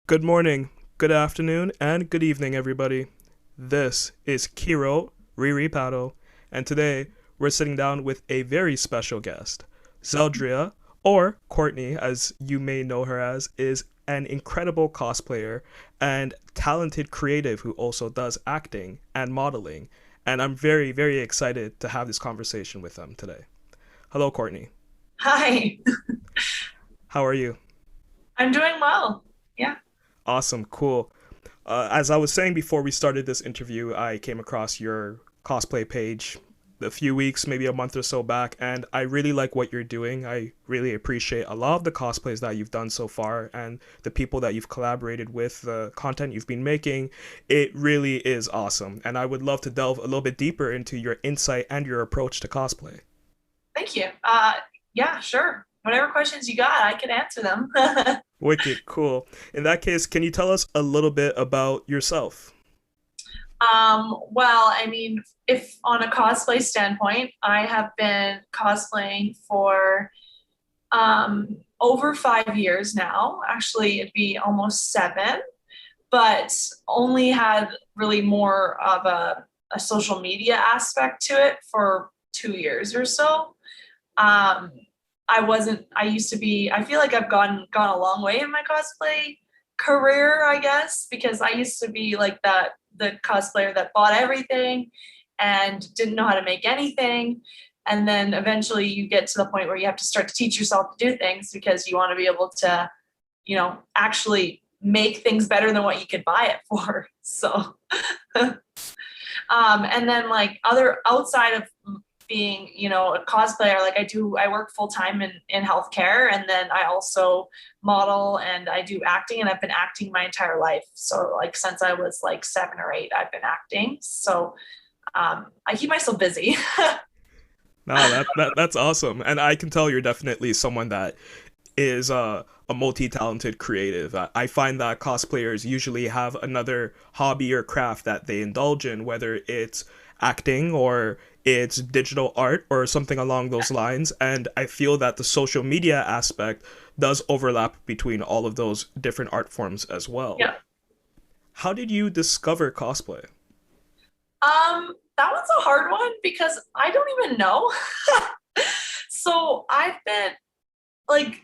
Good morning, good afternoon, and good evening, everybody. This is Kero Riri Paddle, and today we're sitting down with a very special guest. Zeldrya, or Courtney, as you may know her as, is an incredible cosplayer and talented creative who also does acting and modeling. And I'm very, very excited to have this conversation with them today. Hello, Courtney. Hi, How are you? I'm doing well. Yeah. Awesome, cool. As I was saying before we started this interview, I came across your cosplay page a few weeks, maybe a month or so back, and I really like what you're doing. I really appreciate a lot of the cosplays that you've done so far and the people that you've collaborated with, the content you've been making. It really is awesome, and I would love to delve a little bit deeper into your insight and your approach to cosplay. Thank you. Yeah, sure. Whatever questions you got, I can answer them. Wicked, cool. In that case, can you tell us a little bit about yourself? Well, I mean, if on a cosplay standpoint, I have been cosplaying for over 5 years now. Actually, it'd be almost seven, but only had really more of a social media aspect to it for 2 years or so. Um, I used to be, I feel like I've gone a long way in my cosplay career, I guess, because I used to be like the cosplayer that bought everything and didn't know how to make anything. And then eventually you get to the point where you have to start to teach yourself to do things because you want to be able to, actually make things better than what you could buy it for. So and then like other outside of being, a cosplayer, like I work full time in healthcare, and then I also model and I do acting, and I've been acting my entire life. So like since I was like 7 or 8, I've been acting. So I keep myself busy. No, that's awesome, and I can tell you're definitely someone that is a multi-talented creative. I find that cosplayers usually have another hobby or craft that they indulge in, whether it's acting or it's digital art or something along those lines. And I feel that the social media aspect does overlap between all of those different art forms as well. Yeah. How did you discover cosplay? That one's a hard one because I don't even know. So I've been like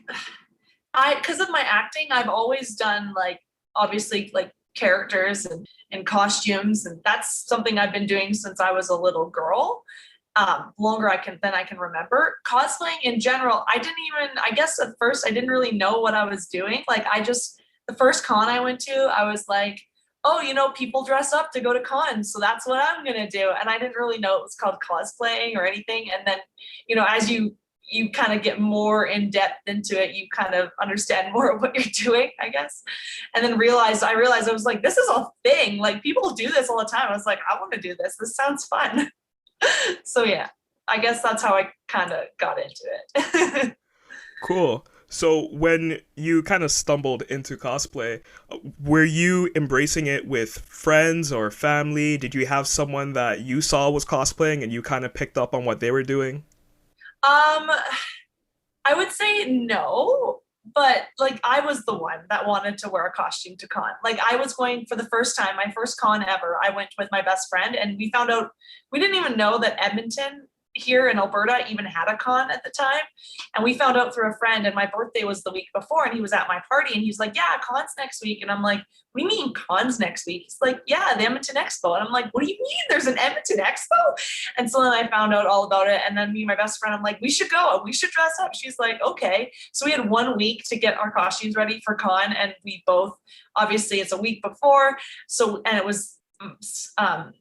because of my acting, I've always done like obviously like characters and costumes, and that's something I've been doing since I was a little girl. Longer I can remember. Cosplaying in general, I guess at first I didn't really know what I was doing. Like the first con I went to, I was like, oh, people dress up to go to cons, so that's what I'm gonna do. And I didn't really know it was called cosplaying or anything. And then, as you kind of get more in depth into it, you kind of understand more of what you're doing, I guess. And then I realized I was like, this is a thing. Like people do this all the time. I was like, I want to do this. This sounds fun. So yeah, I guess that's how I kind of got into it. Cool. So when you kind of stumbled into cosplay, were you embracing it with friends or family? Did you have someone that you saw was cosplaying and you kind of picked up on what they were doing? um, I would say no, but like I was the one that wanted to wear a costume to con. Like I was going for the first time, my first con ever. I went with my best friend, and we found out we didn't even know that Edmonton here in Alberta even had a con at the time. And we found out through a friend, and my birthday was the week before, and he was at my party, and he was like, yeah, con's next week. And I'm like, what do you mean con's next week? He's like, yeah, the Edmonton Expo. And I'm like, what do you mean there's an Edmonton Expo? And so then I found out all about it. And then me and my best friend, I'm like, we should go. We should dress up. She's like, okay. So we had 1 week to get our costumes ready for con. And we both, obviously, it's a week before. So, and it was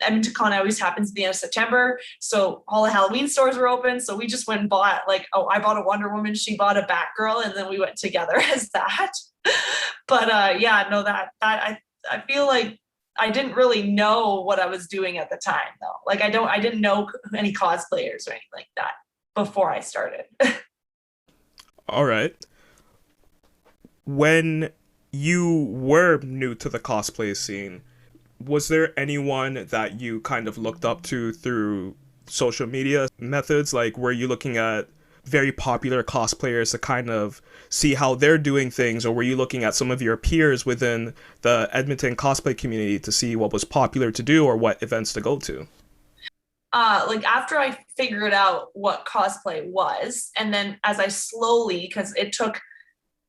Edmonton Con always happens at the end of September. So all the Halloween stores were open. So we just went and bought I bought a Wonder Woman, she bought a Batgirl, and then we went together as that. But yeah, no, I feel like I didn't really know what I was doing at the time though. Like I didn't know any cosplayers or anything like that before I started. All right. When you were new to the cosplay scene, was there anyone that you kind of looked up to through social media methods? Like, were you looking at very popular cosplayers to kind of see how they're doing things, or were you looking at some of your peers within the Edmonton cosplay community to see what was popular to do or what events to go to? Like after I figured out what cosplay was, and then as I slowly, because it took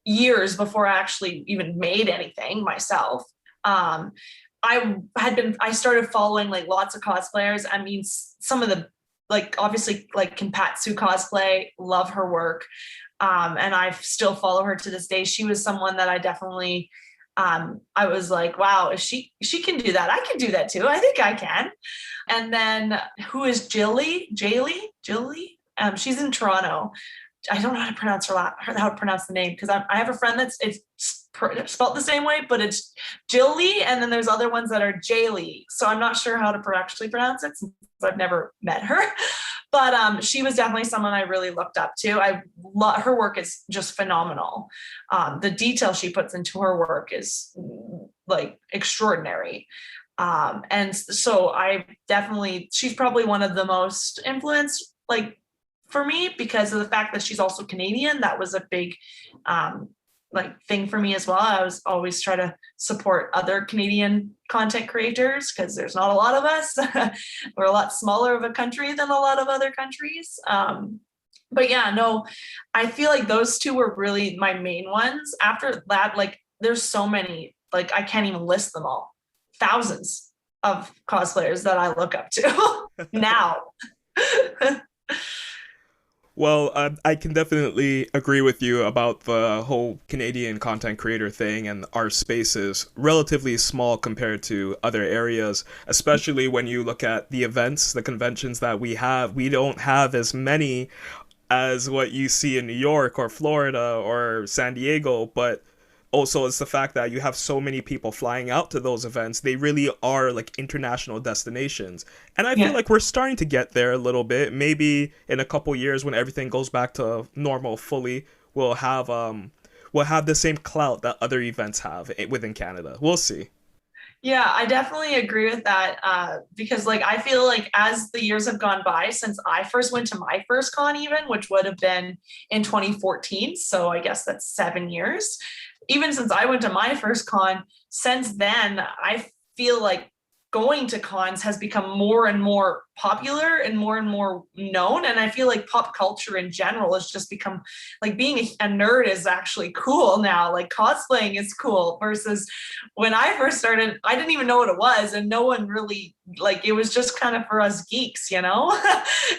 years before I actually even made anything myself. I started following like lots of cosplayers. I mean, some of the, like obviously like Kinpatsu cosplay, love her work. And I still follow her to this day. She was someone that I definitely, I was like, wow, if she can do that, I can do that too. I think I can. And then who is Jilly? Jilly? She's in Toronto. I don't know how to pronounce how to pronounce the name, because I have a friend it's spelled the same way, but it's Jilly, and then there's other ones that are Jaylee. So I'm not sure how to actually pronounce it since I've never met her. But she was definitely someone I really looked up to. Her work is just phenomenal. The detail she puts into her work is like extraordinary. And so she's probably one of the most influenced, like, for me, because of the fact that she's also Canadian. That was a big like thing for me as well. I was always try to support other Canadian content creators because there's not a lot of us. We're a lot smaller of a country than a lot of other countries. But yeah, no, I feel like those two were really my main ones. After that, like there's so many, like I can't even list them all. Thousands of cosplayers that I look up to now. Well, I can definitely agree with you about the whole Canadian content creator thing, and our space is relatively small compared to other areas, especially when you look at the events, the conventions that we have. We don't have as many as what you see in New York or Florida or San Diego, but also it's the fact that you have so many people flying out to those events. They really are like international destinations, and I feel like we're starting to get there a little bit. Maybe in a couple years when everything goes back to normal fully, we'll have the same clout that other events have within Canada. We'll see. Yeah, I definitely agree with that, because like I feel like as the years have gone by since I first went to my first con, even, which would have been in 2014, so I guess that's 7 years. Even since I went to my first con, since then I feel like going to cons has become more and more popular and more known. And I feel like pop culture in general has just become like being a nerd is actually cool now. Like cosplaying is cool versus when I first started, I didn't even know what it was. And no one really, like, it was just kind of for us geeks, you know?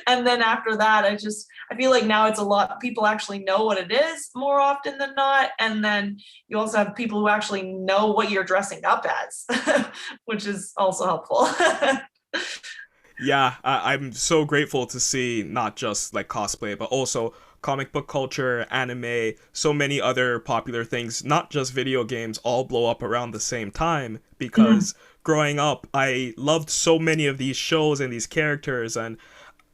And then after that, I feel like now it's a lot, people actually know what it is more often than not. And then you also have people who actually know what you're dressing up as, which is also helpful. Yeah, I'm so grateful to see not just like cosplay, but also comic book culture, anime, so many other popular things, not just video games, all blow up around the same time. Because growing up, I loved so many of these shows and these characters, and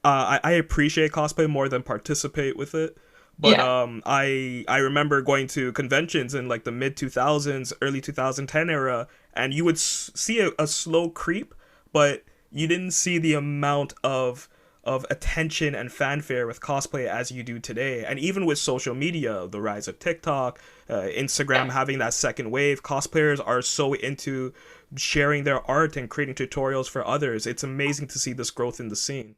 I appreciate cosplay more than participate with it. But Yeah. I remember going to conventions in like the mid 2000s, early 2010 era, and you would see a slow creep, but you didn't see the amount of attention and fanfare with cosplay as you do today. And even with social media, the rise of TikTok, Instagram having that second wave, cosplayers are so into sharing their art and creating tutorials for others. It's amazing to see this growth in the scene.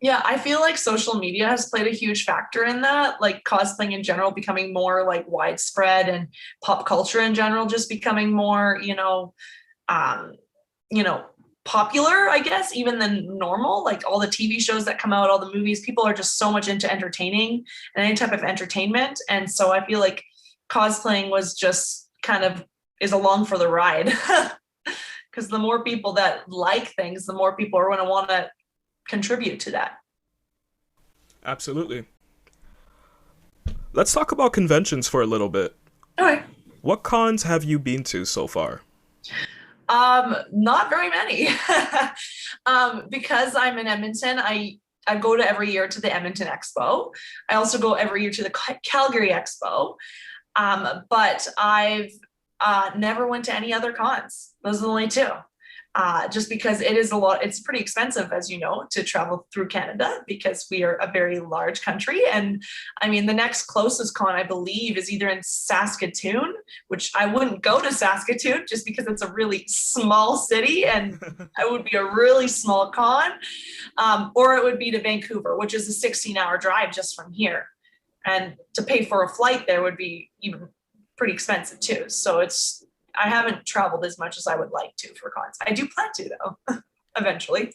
Yeah, I feel like social media has played a huge factor in that, like cosplaying in general becoming more like widespread and pop culture in general just becoming more, um, you know, popular, I guess, even than normal. Like all the TV shows that come out, all the movies, people are just so much into entertaining and any type of entertainment. And so I feel like cosplaying was just kind of is along for the ride. Because the more people that like things, the more people are going to want to contribute to that. Absolutely. Let's talk about conventions for a little bit. Okay. What cons have you been to so far? Not very many. Because I'm in Edmonton, I go to every year to the Edmonton Expo. I also go every year to the Calgary Expo. But I've never went to any other cons. Those are the only two. just because it is a lot, it's pretty expensive, as you know, to travel through Canada because we are a very large country. And I mean, the next closest con, I believe, is either in Saskatoon, which I wouldn't go to Saskatoon just because it's a really small city and it would be a really small con, or it would be to Vancouver, which is a 16-hour drive just from here. And to pay for a flight there would be even pretty expensive too. So I haven't traveled as much as I would like to for cons. I do plan to though, eventually.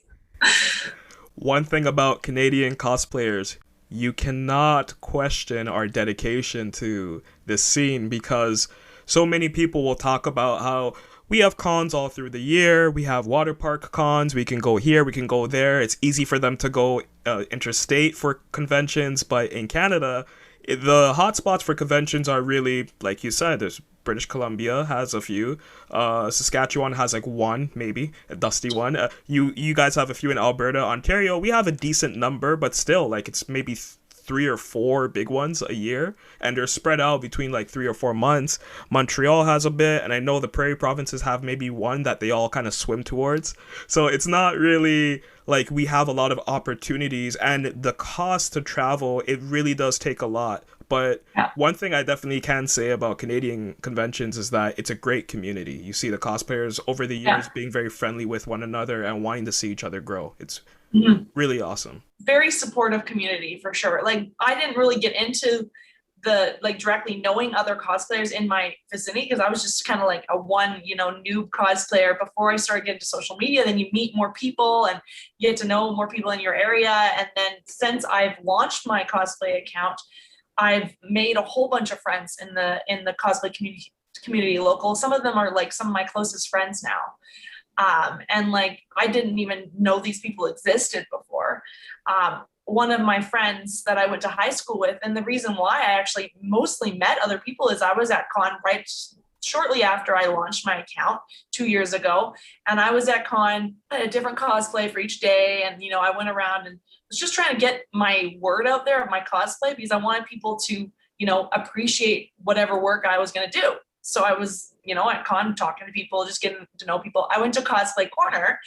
One thing about Canadian cosplayers, you cannot question our dedication to this scene because so many people will talk about how we have cons all through the year. We have water park cons. We can go here, we can go there. It's easy for them to go interstate for conventions, but in Canada, the hotspots for conventions are really, like you said, there's British Columbia has a few. Saskatchewan has like one, maybe a dusty one. You guys have a few in Alberta, Ontario. We have a decent number, but still, like it's maybe three or four big ones a year, and they're spread out between like 3 or 4 months. Montreal has a bit, and I know the Prairie provinces have maybe one that they all kind of swim towards. So it's not really like we have a lot of opportunities, and the cost to travel, it really does take a lot. But Yeah. one thing I definitely can say about Canadian conventions is that it's a great community. You see the cosplayers over the years Yeah. being very friendly with one another and wanting to see each other grow. It's Mhm. really awesome. Very supportive community for sure. Like I didn't really get into the like directly knowing other cosplayers in my vicinity because I was just kind of like a one, noob cosplayer before I started getting to social media. Then you meet more people and you get to know more people in your area. And then since I've launched my cosplay account, I've made a whole bunch of friends in the cosplay community local. Some of them are like some of my closest friends now. And like I didn't even know these people existed before. One of my friends that I went to high school with, and the reason why I actually mostly met other people is I was at con right shortly after I launched my account 2 years ago, and I was at con, I had a different cosplay for each day, and I went around and was just trying to get my word out there of my cosplay because I wanted people to appreciate whatever work I was going to do. So I was at con talking to people, just getting to know people. I went to Cosplay Corner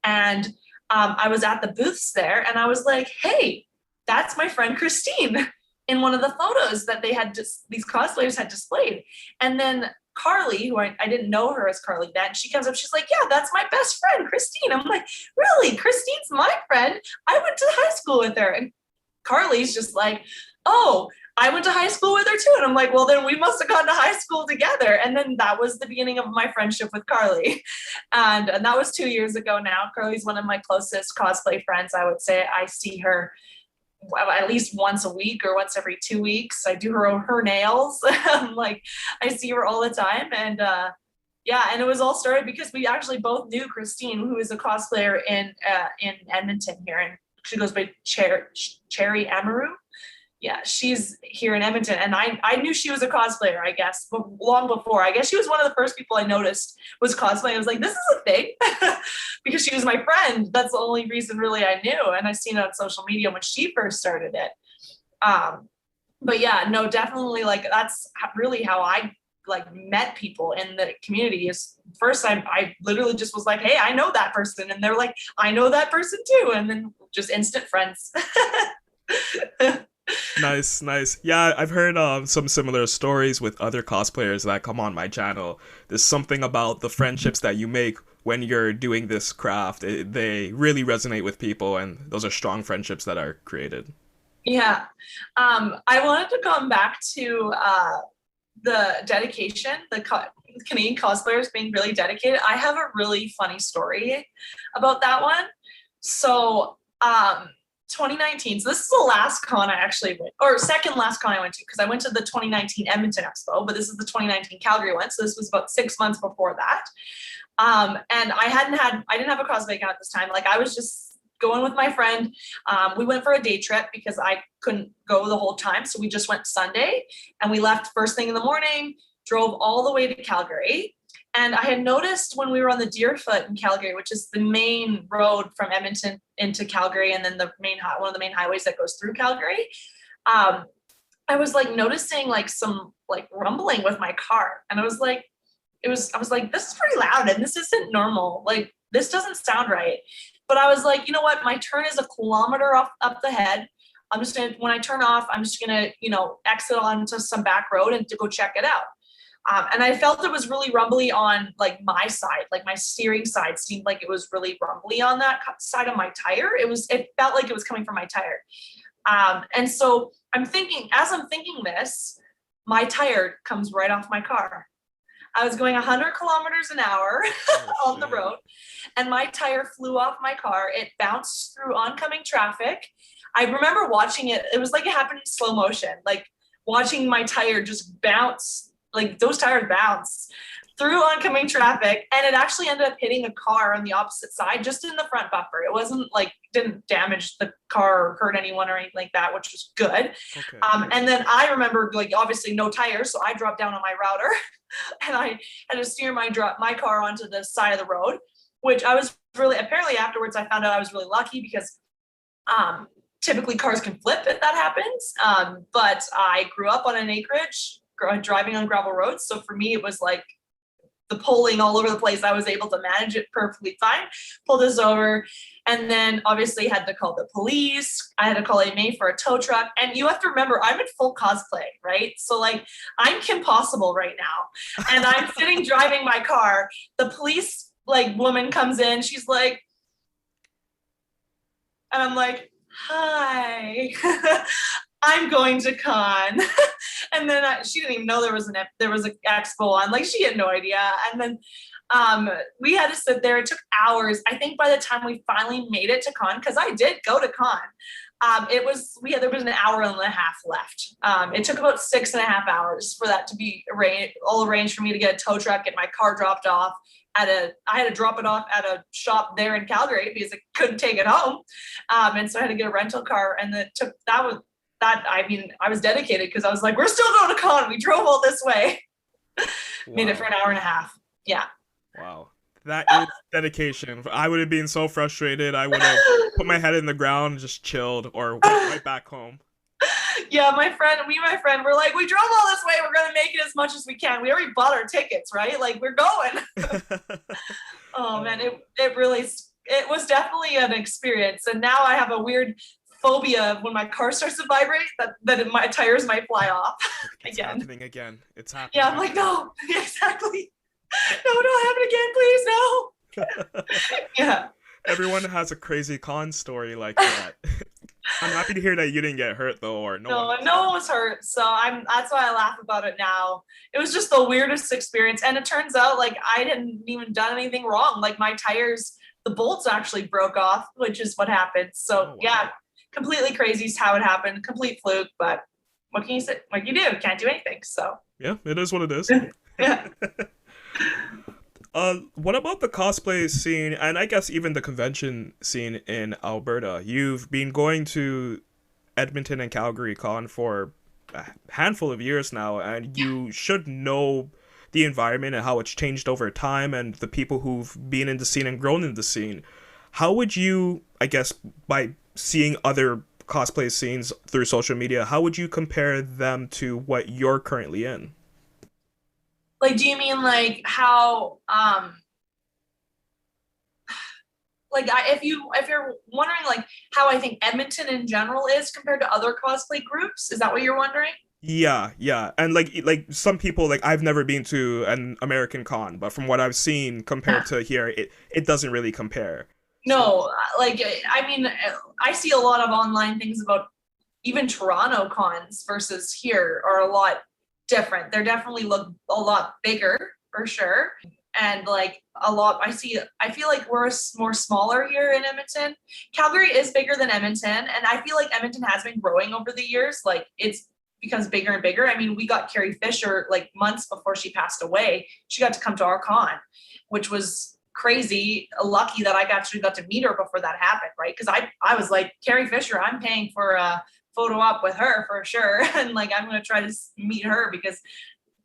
and I was at the booths there and I was like, hey, that's my friend Christine in one of the photos that they had just these cosplayers had displayed. And then Carly, who I didn't know her as Carly then, she comes up, she's like, yeah, that's my best friend, Christine. I'm like, really? Christine's my friend? I went to high school with her. And Carly's just like, oh, I went to high school with her too. And I'm like, well, then we must have gone to high school together. And then that was the beginning of my friendship with Carly. And that was 2 years ago now. Carly's one of my closest cosplay friends. I would say I see her at least once a week or once every 2 weeks. I do her nails. Like I see her all the time. And yeah, and it was all started because we actually both knew Christine, who is a cosplayer in Edmonton here. And she goes by Cherry Amaru. Yeah, she's here in Edmonton. And I knew she was a cosplayer, I guess, but long before. I guess she was one of the first people I noticed was cosplaying. I was like, this is a thing because she was my friend. That's the only reason really I knew. And I seen it on social media when she first started it. But yeah, no, definitely like that's really how I like met people in the community. Is first I literally just was like, hey, I know that person. And they're like, I know that person too. And then just instant friends. Nice, nice. Yeah, I've heard some similar stories with other cosplayers that come on my channel. There's something about the friendships that you make when you're doing this craft. They really resonate with people, and those are strong friendships that are created. Yeah. I wanted to come back to the dedication, Canadian cosplayers being really dedicated. I have a really funny story about that one. So 2019. So this is the last con I actually went, or second last con I went to, because I went to the 2019 Edmonton Expo, but this is the 2019 Calgary one. So this was about 6 months before that. And I didn't have a cosplay account at this time. Like I was just going with my friend. We went for a day trip because I couldn't go the whole time. So we just went Sunday and we left first thing in the morning, drove all the way to Calgary. And I had noticed when we were on the Deerfoot in Calgary, which is the main road from Edmonton into Calgary, and then one of the main highways that goes through Calgary, I was like noticing like some like rumbling with my car, and I was like, this is pretty loud, and this isn't normal. Like this doesn't sound right. But I was like, you know what? My turn is a kilometer off up the head. I'm just gonna, when I turn off, I'm just gonna, exit onto some back road and to go check it out. And I felt it was really rumbly on like my side, like my steering side seemed like it was really rumbly on that side of my tire. It felt like it was coming from my tire. And so as I'm thinking this, my tire comes right off my car. I was going 100 kilometers an hour on the road, and my tire flew off my car. It bounced through oncoming traffic. I remember watching it. It was like it happened in slow motion, like watching my tire just bounce, like those tires bounce through oncoming traffic. And it actually ended up hitting a car on the opposite side, just in the front bumper. It wasn't like, didn't damage the car or hurt anyone or anything like that, which was good. Okay. And then I remember, like, obviously no tires. So I dropped down on my router and I had to steer my car onto the side of the road, which I was really, apparently afterwards, I found out I was really lucky because typically cars can flip if that happens. But I grew up on an acreage, driving on gravel roads. So for me, it was like the pulling all over the place. I was able to manage it perfectly fine, pulled this over, and then obviously had to call the police. I had to call AMA for a tow truck. And you have to remember, I'm in full cosplay, right? So like, I'm Kim Possible right now. And I'm sitting driving my car. The police like woman comes in, she's like, and I'm like, hi. I'm going to con. And then she didn't even know there was an expo on. Like, she had no idea. And then we had to sit there. It took hours. I think by the time we finally made it to con, because I did go to con, there was an hour and a half left. It took about 6.5 hours for that to be arranged for me to get a tow truck, get my car dropped off. I had to drop it off at a shop there in Calgary because I couldn't take it home. And so I had to get a rental car, and I was dedicated because I was like, we're still going to con. We drove all this way. Wow. Made it for an hour and a half. Yeah. Wow. That is dedication. I would have been so frustrated. I would have put my head in the ground and just chilled or went right back home. Yeah, my friend, we're like, we drove all this way. We're going to make it as much as we can. We already bought our tickets, right? Like, we're going. Oh, man, it was definitely an experience. And now I have a weird phobia of when my car starts to vibrate that my tires might fly off again. It's happening again. It's happening. Yeah, I'm like, no, exactly. No, don't happen again, please, no. Yeah. Everyone has a crazy con story like that. I'm happy to hear that you didn't get hurt though, or no one was hurt. So that's why I laugh about it now. It was just the weirdest experience. And it turns out like I didn't even done anything wrong. Like my tires, the bolts actually broke off, which is what happened. So wow. Yeah, completely crazy is how it happened. Complete fluke, but what can you say? What you do? Can't do anything. So yeah, it is what it is. Yeah. What about the cosplay scene, and I guess even the convention scene in Alberta? You've been going to Edmonton and Calgary Con for a handful of years now, and you should know the environment and how it's changed over time and the people who've been in the scene and grown in the scene. How would you, I guess, by seeing other cosplay scenes through social media, how would you compare them to what you're currently in? Like, do you mean like how, if you're wondering like how I think Edmonton in general is compared to other cosplay groups, is that what you're wondering? Yeah. And like some people, like I've never been to an American con, but from what I've seen compared to here, it doesn't really compare. No, like, I mean, I see a lot of online things about even Toronto cons versus here are a lot different. They definitely look a lot bigger for sure. And like I feel like we're more smaller here in Edmonton. Calgary is bigger than Edmonton. And I feel like Edmonton has been growing over the years. Like it's becomes bigger and bigger. I mean, we got Carrie Fisher like months before she passed away. She got to come to our con, which was crazy. Lucky that I actually got to meet her before that happened, right? Because I was like, Carrie Fisher, I'm paying for a photo op with her for sure. And like, I'm going to try to meet her because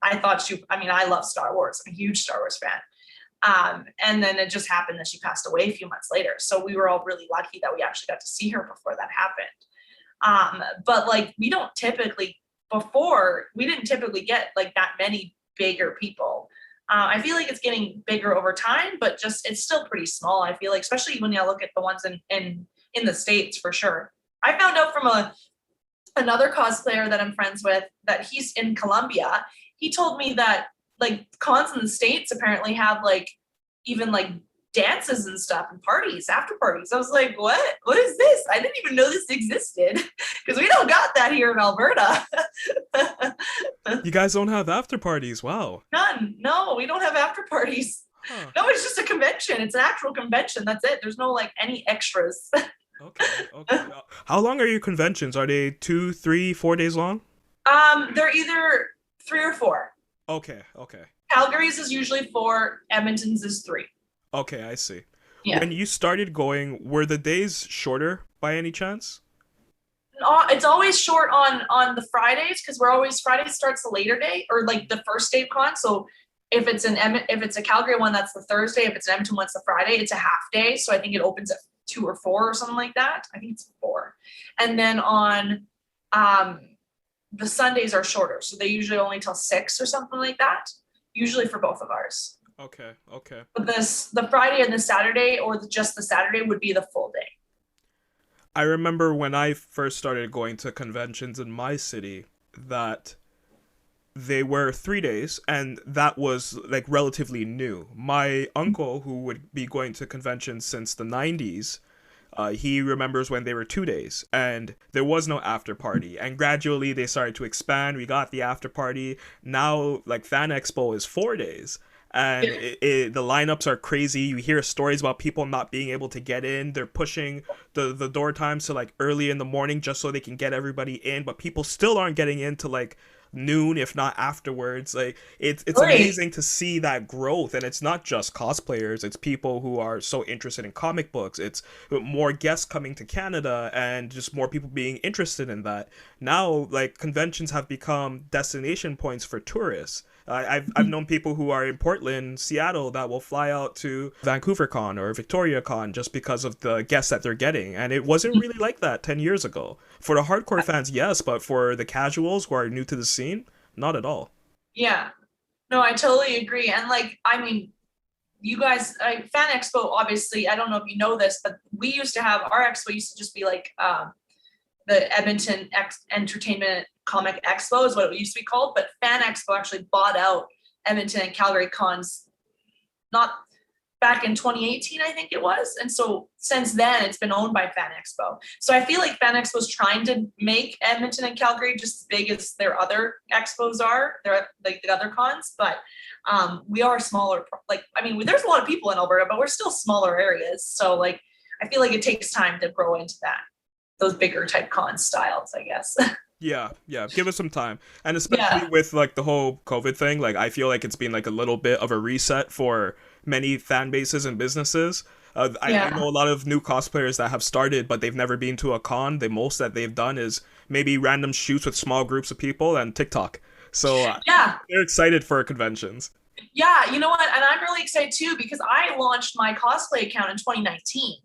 I thought I love Star Wars. I'm a huge Star Wars fan. And then it just happened that she passed away a few months later. So we were all really lucky that we actually got to see her before that happened. But like, we didn't typically get like that many bigger people. I feel like it's getting bigger over time, but just it's still pretty small. I feel like, especially when you look at the ones in the States for sure. I found out from another cosplayer that I'm friends with that he's in Colombia. He told me that like cons in the States apparently have like even like dances and stuff and parties, after parties. I was like, what? What is this? I didn't even know this existed because we don't got that here in Alberta. You guys don't have after parties? Wow. None. No, we don't have after parties. Huh. No, it's just a convention. It's an actual convention. That's it. There's no like any extras. Okay. Okay. How long are your conventions? Are they 2, 3, 4 days long? They're either 3 or 4. Okay. Okay. Calgary's is usually 4. Edmonton's is 3. Okay, I see. Yeah. When you started going, were the days shorter by any chance? It's always short on the Fridays because we're always Friday starts a later day or like the first day of con. So if it's a Calgary one, that's the Thursday. If it's an Edmonton one, it's the Friday. It's a half day, so I think it opens at 2 or 4 or something like that. I think it's 4, and then on the Sundays are shorter, so they usually only till 6 or something like that. Usually for both of ours. Okay. Okay. But the Friday and the Saturday, or just the Saturday, would be the full day. I remember when I first started going to conventions in my city that they were 3 days, and that was like relatively new. My uncle, who would be going to conventions since the 90s, he remembers when they were 2 days, and there was no after party. And gradually they started to expand. We got the after party. Now, like Fan Expo is 4 days. And the lineups are crazy. You hear stories about people not being able to get in. They're pushing the door times to like early in the morning just so they can get everybody in. But people still aren't getting into like noon, if not afterwards. Like it's Right. amazing to see that growth. And it's not just cosplayers. It's people who are so interested in comic books. It's more guests coming to Canada and just more people being interested in that. Now, like conventions have become destination points for tourists. I've known people who are in Portland, Seattle, that will fly out to Vancouver Con or Victoria Con just because of the guests that they're getting. And it wasn't really like that 10 years ago. For the hardcore fans, yes, but for the casuals who are new to the scene, not at all. Yeah. No, I totally agree. And like, I mean, you guys, Fan Expo, obviously, I don't know if you know this, but we used to have our expo used to just be like the Edmonton Entertainment Comic Expo is what it used to be called, but Fan Expo actually bought out Edmonton and Calgary cons not back in 2018, I think it was. And so since then it's been owned by Fan Expo. So I feel like Fan Expo is trying to make Edmonton and Calgary just as big as their other expos are, their like the other cons, but we are smaller. Like, I mean, there's a lot of people in Alberta, but we're still smaller areas. So like, I feel like it takes time to grow into those bigger type con styles, I guess. Yeah, give us some time. And especially with like the whole COVID thing, like I feel like it's been like a little bit of a reset for many fan bases and businesses. I know a lot of new cosplayers that have started, but they've never been to a con. The most that they've done is maybe random shoots with small groups of people and TikTok. So they're excited for conventions. Yeah, you know what? And I'm really excited too because I launched my cosplay account in 2019.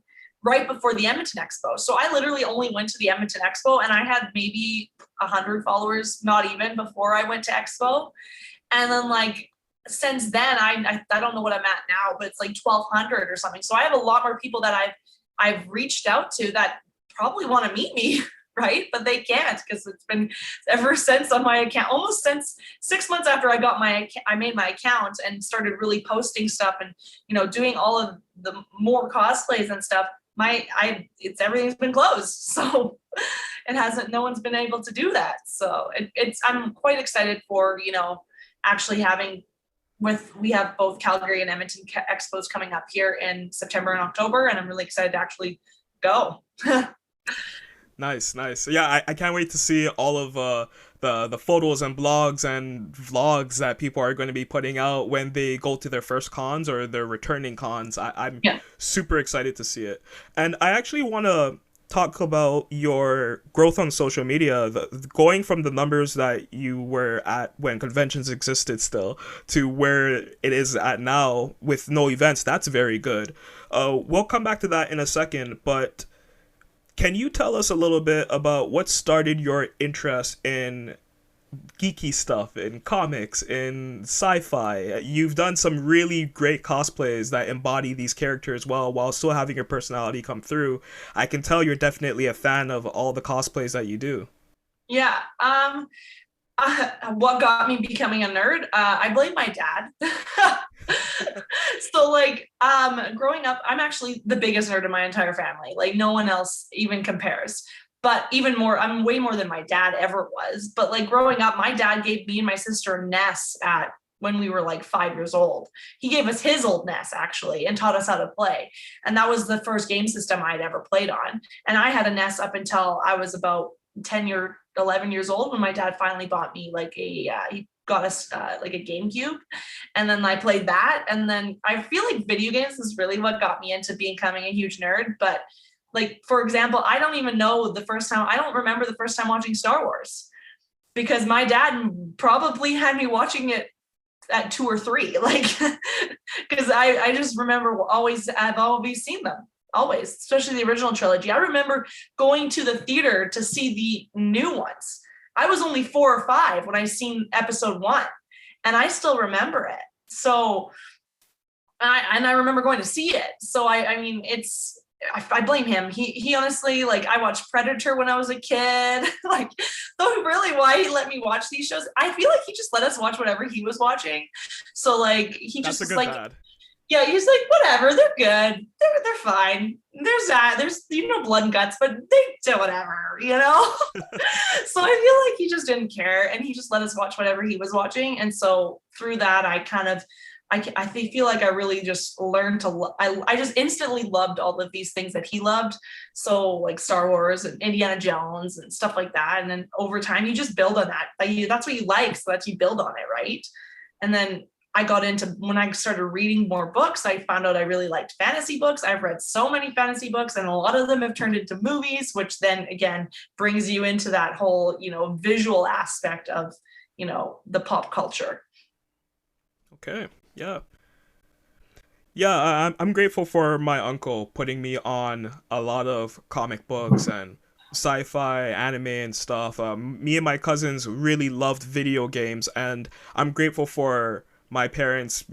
Right before the Edmonton Expo. So I literally only went to the Edmonton Expo and I had maybe 100 followers, not even, before I went to Expo. And then like since then, I don't know what I'm at now, but it's like 1,200 or something. So I have a lot more people that I've reached out to that probably want to meet me, right? But they can't because it's been ever since on my account, almost since 6 months after I made my account and started really posting stuff and, you know, doing all of the more cosplays and stuff. Everything's been closed, so no one's been able to do that. So I'm quite excited for, you know, actually we have both Calgary and Edmonton expos coming up here in September and October, and I'm really excited to actually go. Nice. Yeah, I can't wait to see all of the photos and blogs and vlogs that people are going to be putting out when they go to their first cons or their returning cons. I'm super excited to see it. And I actually want to talk about your growth on social media, going from the numbers that you were at when conventions existed still to where it is at now with no events. That's very good. We'll come back to that in a second, but can you tell us a little bit about what started your interest in geeky stuff, in comics, in sci-fi. You've done some really great cosplays that embody these characters well while still having your personality come through. I can tell you're definitely a fan of all the cosplays that you do. Yeah. What got me becoming a nerd? I blame my dad. So like growing up, I'm actually the biggest nerd in my entire family. Like no one else even compares. But even more, I'm way more than my dad ever was. But like growing up, my dad gave me and my sister NES at when we were like 5 years old. He gave us his old NES actually and taught us how to play. And that was the first game system I'd ever played on. And I had a NES up until I was about 11 years old when my dad finally bought me like he got us like a GameCube, and then I played that. And then I feel like video games is really what got me into becoming a huge nerd. But like, for example, I don't remember the first time watching Star Wars, because my dad probably had me watching it at 2 or 3, like, because I just remember I've always seen them, always, especially the original trilogy. I remember going to the theater to see the new ones. I was only 4 or 5 when I seen episode 1, and I still remember it. So, I remember going to see it. So I mean, I blame him. He honestly, like, I watched Predator when I was a kid. Like, so really why he let me watch these shows, I feel like he just let us watch whatever he was watching. So like he That's just a was good like, dad. yeah, he's like, whatever, they're good. They're fine. There's blood and guts, but they do whatever, you know? So I feel like he just didn't care, and he just let us watch whatever he was watching. And so through that, I feel like I really just learned to I just instantly loved all of these things that he loved. So like Star Wars and Indiana Jones and stuff like that. And then over time, you just build on that. That's what you like, so that you build on it, right? And then when I started reading more books, I found out I really liked fantasy books. I've read so many fantasy books, and a lot of them have turned into movies, which then again brings you into that whole, visual aspect of, the pop culture. Okay. Yeah. Yeah, I'm grateful for my uncle putting me on a lot of comic books and sci-fi, anime, and stuff. Me and my cousins really loved video games, and I'm grateful for my parents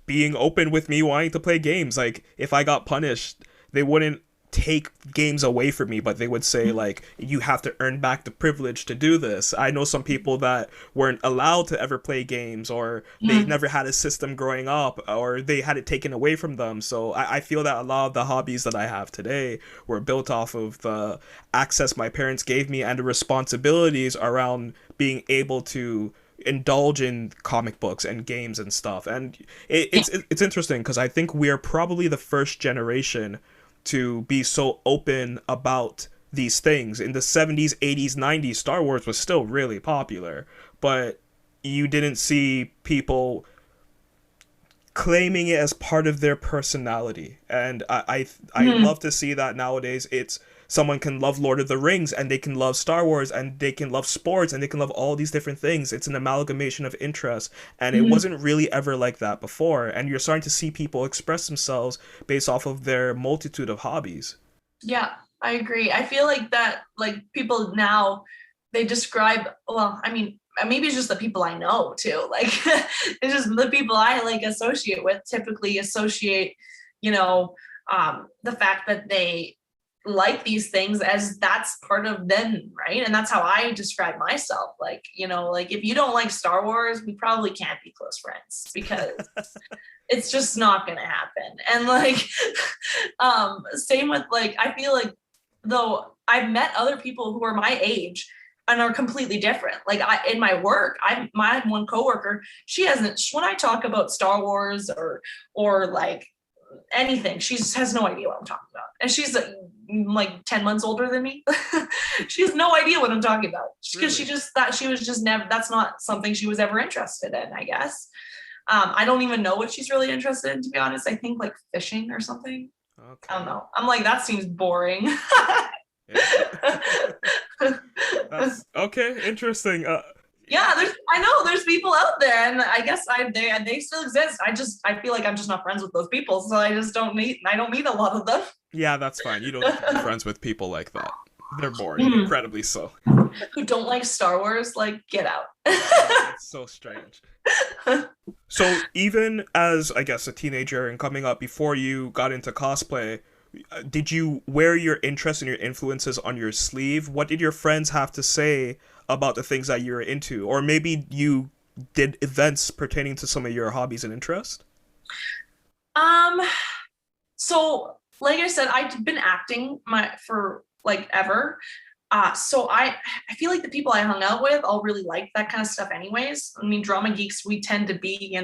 being open with me wanting to play games. Like, if I got punished, they wouldn't take games away from me, but they would say, like, you have to earn back the privilege to do this. I know some people that weren't allowed to ever play games, or they never had a system growing up, or they had it taken away from them. So I feel that a lot of the hobbies that I have today were built off of the access my parents gave me and the responsibilities around being able to indulge in comic books and games and stuff. And it's interesting because I think we are probably the first generation to be so open about these things. In the 70s, 80s, 90s, Star Wars was still really popular, but you didn't see people claiming it as part of their personality. And I love to see that nowadays. It's someone can love Lord of the Rings, and they can love Star Wars, and they can love sports, and they can love all these different things. It's an amalgamation of interests, and it wasn't really ever like that before. And you're starting to see people express themselves based off of their multitude of hobbies. Yeah, I agree. I feel like that, like, people now, they describe, well, I mean, maybe it's just the people I know too. Like, it's just the people I like associate with typically associate, the fact that they like these things as that's part of them, right? And that's how I describe myself. Like, like, if you don't like Star Wars, we probably can't be close friends, because it's just not gonna happen. And like, same with, like, I feel like, though, I've met other people who are my age and are completely different. Like, in my work, my one coworker, she hasn't, when I talk about Star Wars or like anything, she just has no idea what I'm talking about. And she's like 10 months older than me. She has no idea what I'm talking about, because she just thought she was just never, that's not something she was ever interested in, I guess. I don't even know what she's really interested in, to be honest. I think like fishing or something. Okay. I don't know. I'm like, that seems boring. That's okay. Interesting. Yeah, there's people out there, and I guess they still exist. I feel like I'm just not friends with those people, so I don't meet a lot of them. Yeah, that's fine. You don't need to be friends with people like that. They're boring, incredibly so. who don't like Star Wars, like, get out. It's so strange. So even as, I guess, a teenager and coming up before you got into cosplay, did you wear your interests and your influences on your sleeve? What did your friends have to say about the things that you were into? Or maybe you did events pertaining to some of your hobbies and interests? Um, so like I said, I've been acting for like ever. So I feel like the people I hung out with all really liked that kind of stuff anyways. I mean, drama geeks, we tend to be,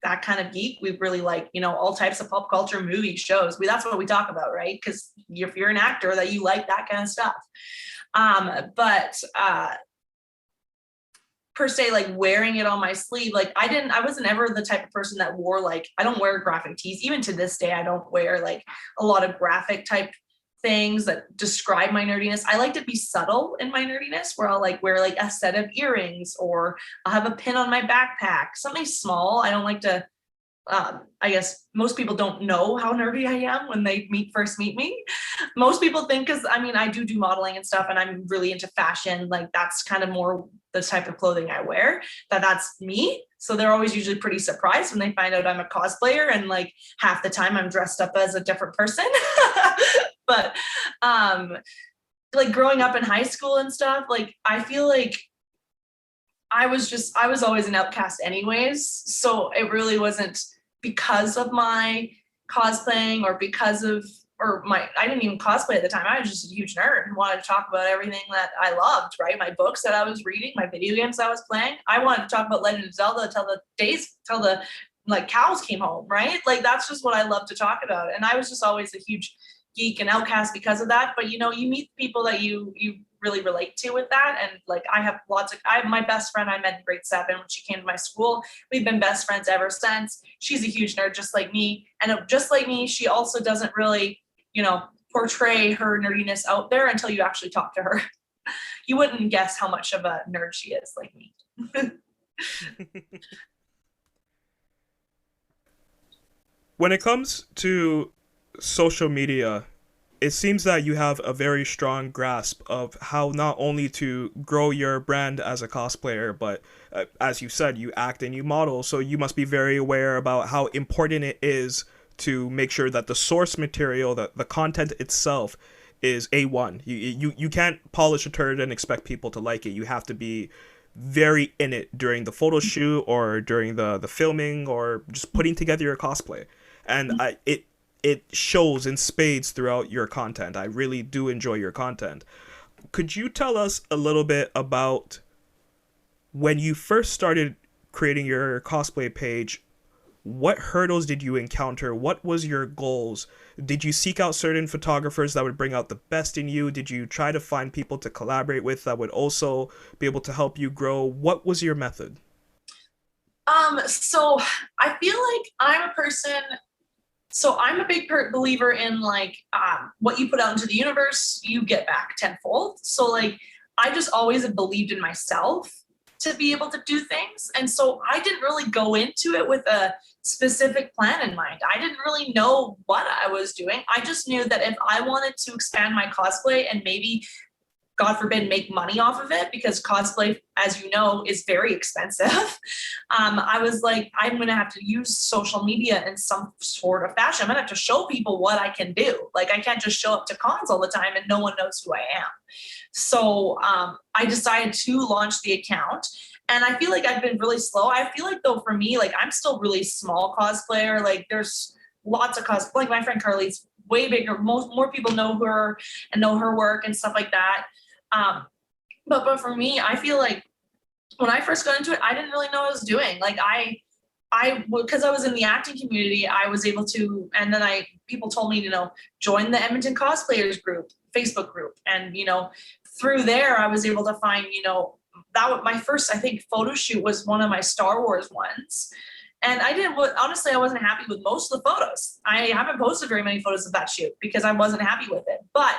that kind of geek. We really like, all types of pop culture, movies, shows. That's what we talk about, right? Because if you're an actor, that you like that kind of stuff. But per se, like wearing it on my sleeve, like I wasn't ever the type of person that wore, like, I don't wear graphic tees. Even to this day, I don't wear like a lot of graphic type things that describe my nerdiness. I like to be subtle in my nerdiness, where I'll like wear like a set of earrings, or I'll have a pin on my backpack, something small. I don't like to, I guess most people don't know how nerdy I am when they first meet me. Most people think, because I mean, I do modeling and stuff, and I'm really into fashion. Like, that's kind of more the type of clothing I wear, that's me. So they're always usually pretty surprised when they find out I'm a cosplayer, and like half the time I'm dressed up as a different person. But like growing up in high school and stuff, like I feel like I was always an outcast anyways. So it really wasn't because of my cosplaying or I didn't even cosplay at the time. I was just a huge nerd and wanted to talk about everything that I loved, right? My books that I was reading, my video games I was playing. I wanted to talk about Legend of Zelda till the like cows came home, right? Like, that's just what I love to talk about. And I was just always a huge geek and outcast because of that. But you meet people that you really relate to with that. And like, I have my best friend I met in grade 7 when she came to my school. We've been best friends ever since. She's a huge nerd, just like me. And just like me, she also doesn't really, portray her nerdiness out there until you actually talk to her. You wouldn't guess how much of a nerd she is, like me. When it comes to social media, it seems that you have a very strong grasp of how not only to grow your brand as a cosplayer, but as you said, you act and you model, so you must be very aware about how important it is to make sure that the source material, the content itself, is A1. You can't polish a turd and expect people to like it. You have to be very in it during the photo shoot or during the filming or just putting together your cosplay. And it shows in spades throughout your content. I really do enjoy your content. Could you tell us a little bit about when you first started creating your cosplay page? What hurdles did you encounter? What was your goals? Did you seek out certain photographers that would bring out the best in you? Did you try to find people to collaborate with that would also be able to help you grow? What was your method? So I feel like I'm a person. So I'm a big believer in like, what you put out into the universe, you get back tenfold. So like, I just always have believed in myself to be able to do things. And so I didn't really go into it with a specific plan in mind. I didn't really know what I was doing. I just knew that if I wanted to expand my cosplay and maybe, God forbid, make money off of it, because cosplay, as you know, is very expensive. I was like, I'm going to have to use social media in some sort of fashion. I'm going to have to show people what I can do. Like, I can't just show up to cons all the time and no one knows who I am. So I decided to launch the account. And I feel like I've been really slow. I feel like, though, for me, like, I'm still really small cosplayer. Like, there's lots of cosplay. Like, my friend Carly's way bigger. More people know her and know her work and stuff like that. But for me, I feel like when I first got into it, I didn't really know what I was doing. Like, because I was in the acting community, I was able to, and then people told me, join the Edmonton Cosplayers group, Facebook group. And, through there, I was able to find, that was my first, I think, photo shoot was one of my Star Wars ones. And honestly, I wasn't happy with most of the photos. I haven't posted very many photos of that shoot because I wasn't happy with it. But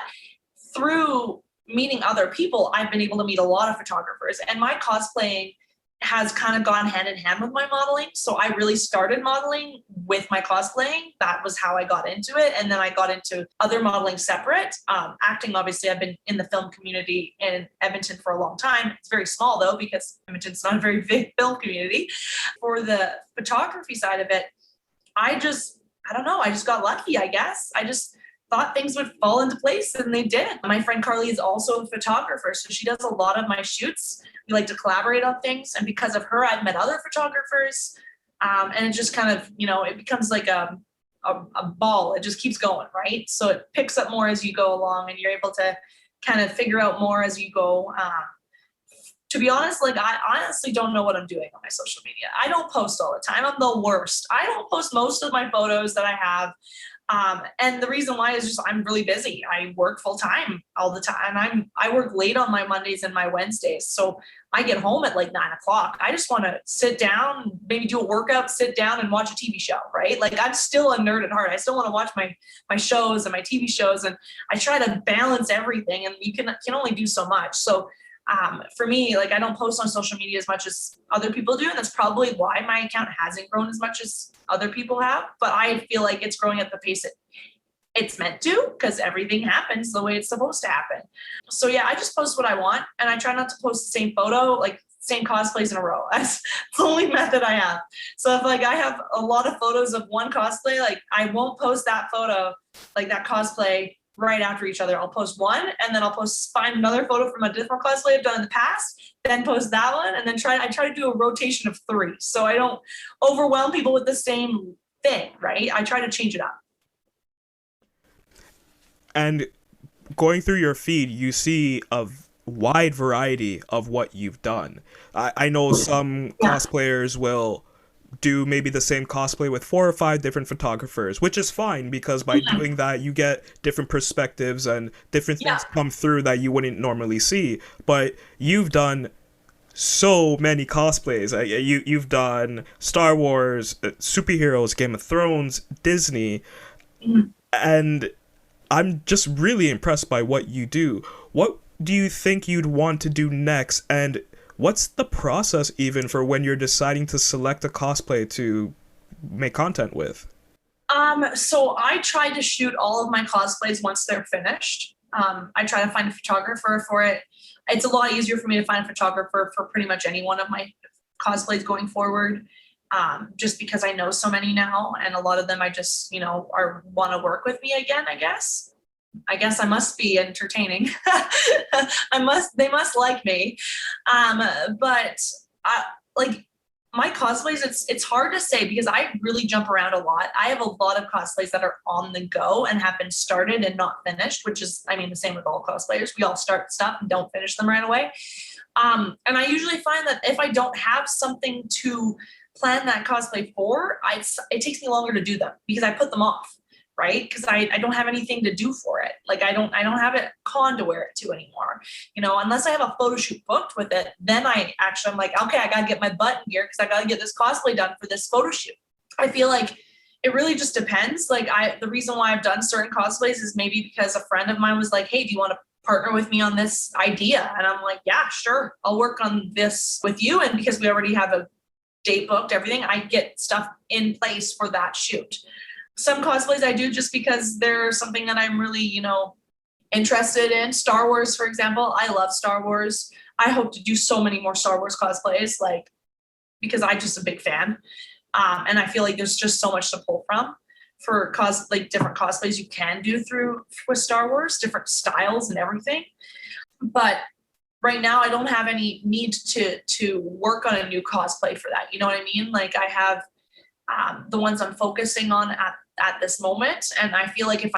through meeting other people, I've been able to meet a lot of photographers, and my cosplaying has kind of gone hand in hand with my modeling. So I really started modeling with my cosplaying. That was how I got into it. And then I got into other modeling separate. Acting, obviously, I've been in the film community in Edmonton for a long time. It's very small though, because Edmonton's not a very big film community. For the photography side of it, I don't know, I just got lucky, I guess. I just thought things would fall into place and they did. My friend Carly is also a photographer, so she does a lot of my shoots. We like to collaborate on things, and because of her, I've met other photographers, and it just kind of, it becomes like a ball. It just keeps going, right? So it picks up more as you go along, and you're able to kind of figure out more as you go. To be honest, like I honestly don't know what I'm doing on my social media. I don't post all the time. I'm the worst. I don't post most of my photos that I have. And the reason why is just I'm really busy. I work full time all the time. And I work late on my Mondays and my Wednesdays. So I get home at like 9 o'clock. I just want to sit down, maybe do a workout, sit down and watch a TV show, right? Like I'm still a nerd at heart. I still want to watch my shows and my TV shows. And I try to balance everything, and you can only do so much. So for me, like I don't post on social media as much as other people do, and that's probably why my account hasn't grown as much as other people have. But I feel like it's growing at the pace it's meant to, because everything happens the way it's supposed to happen. So yeah, I just post what I want, and I try not to post the same photo, like same cosplays in a row. That's the only method I have. So if like I have a lot of photos of one cosplay, like I won't post that photo, like that cosplay right after each other. I'll post one, and then I'll find another photo from a different cosplay I've done in the past, then post that one, and then I try to do a rotation of 3. So I don't overwhelm people with the same thing, right? I try to change it up. And going through your feed, you see a wide variety of what you've done. I know some cosplayers will do maybe the same cosplay with 4 or 5 different photographers, which is fine, because by doing that you get different perspectives and different things come through that you wouldn't normally see. But you've done so many cosplays. You've done Star Wars, superheroes, Game of Thrones, Disney, and I'm just really impressed by what you do. What do you think you'd want to do next, and what's the process even for when you're deciding to select a cosplay to make content with? So I try to shoot all of my cosplays once they're finished. I try to find a photographer for it. It's a lot easier for me to find a photographer for pretty much any one of my cosplays going forward. Just because I know so many now, and a lot of them I just, want to work with me again, I guess. I must be entertaining. They must like me. But like my cosplays, it's hard to say because I really jump around a lot. I have a lot of cosplays that are on the go and have been started and not finished, which is, the same with all cosplayers. We all start stuff and don't finish them right away. And I usually find that if I don't have something to plan that cosplay for, it takes me longer to do them because I put them off, right? Because I don't have anything to do for it. Like I don't have a con to wear it to anymore. Unless I have a photo shoot booked with it, then I'm like, okay, I gotta get my butt in gear because I gotta get this cosplay done for this photo shoot. I feel like it really just depends. Like the reason why I've done certain cosplays is maybe because a friend of mine was like, hey, do you want to partner with me on this idea? And I'm like, yeah, sure. I'll work on this with you. And because we already have a date booked, everything, I get stuff in place for that shoot. Some cosplays I do just because they're something that I'm really, interested in. Star Wars, for example. I love Star Wars. I hope to do so many more Star Wars cosplays, because I'm just a big fan. And I feel like there's just so much to pull from for different cosplays you can do with Star Wars, different styles and everything. But right now I don't have any need to work on a new cosplay for that. You know what I mean? Like I have the ones I'm focusing on at this moment. And I feel like if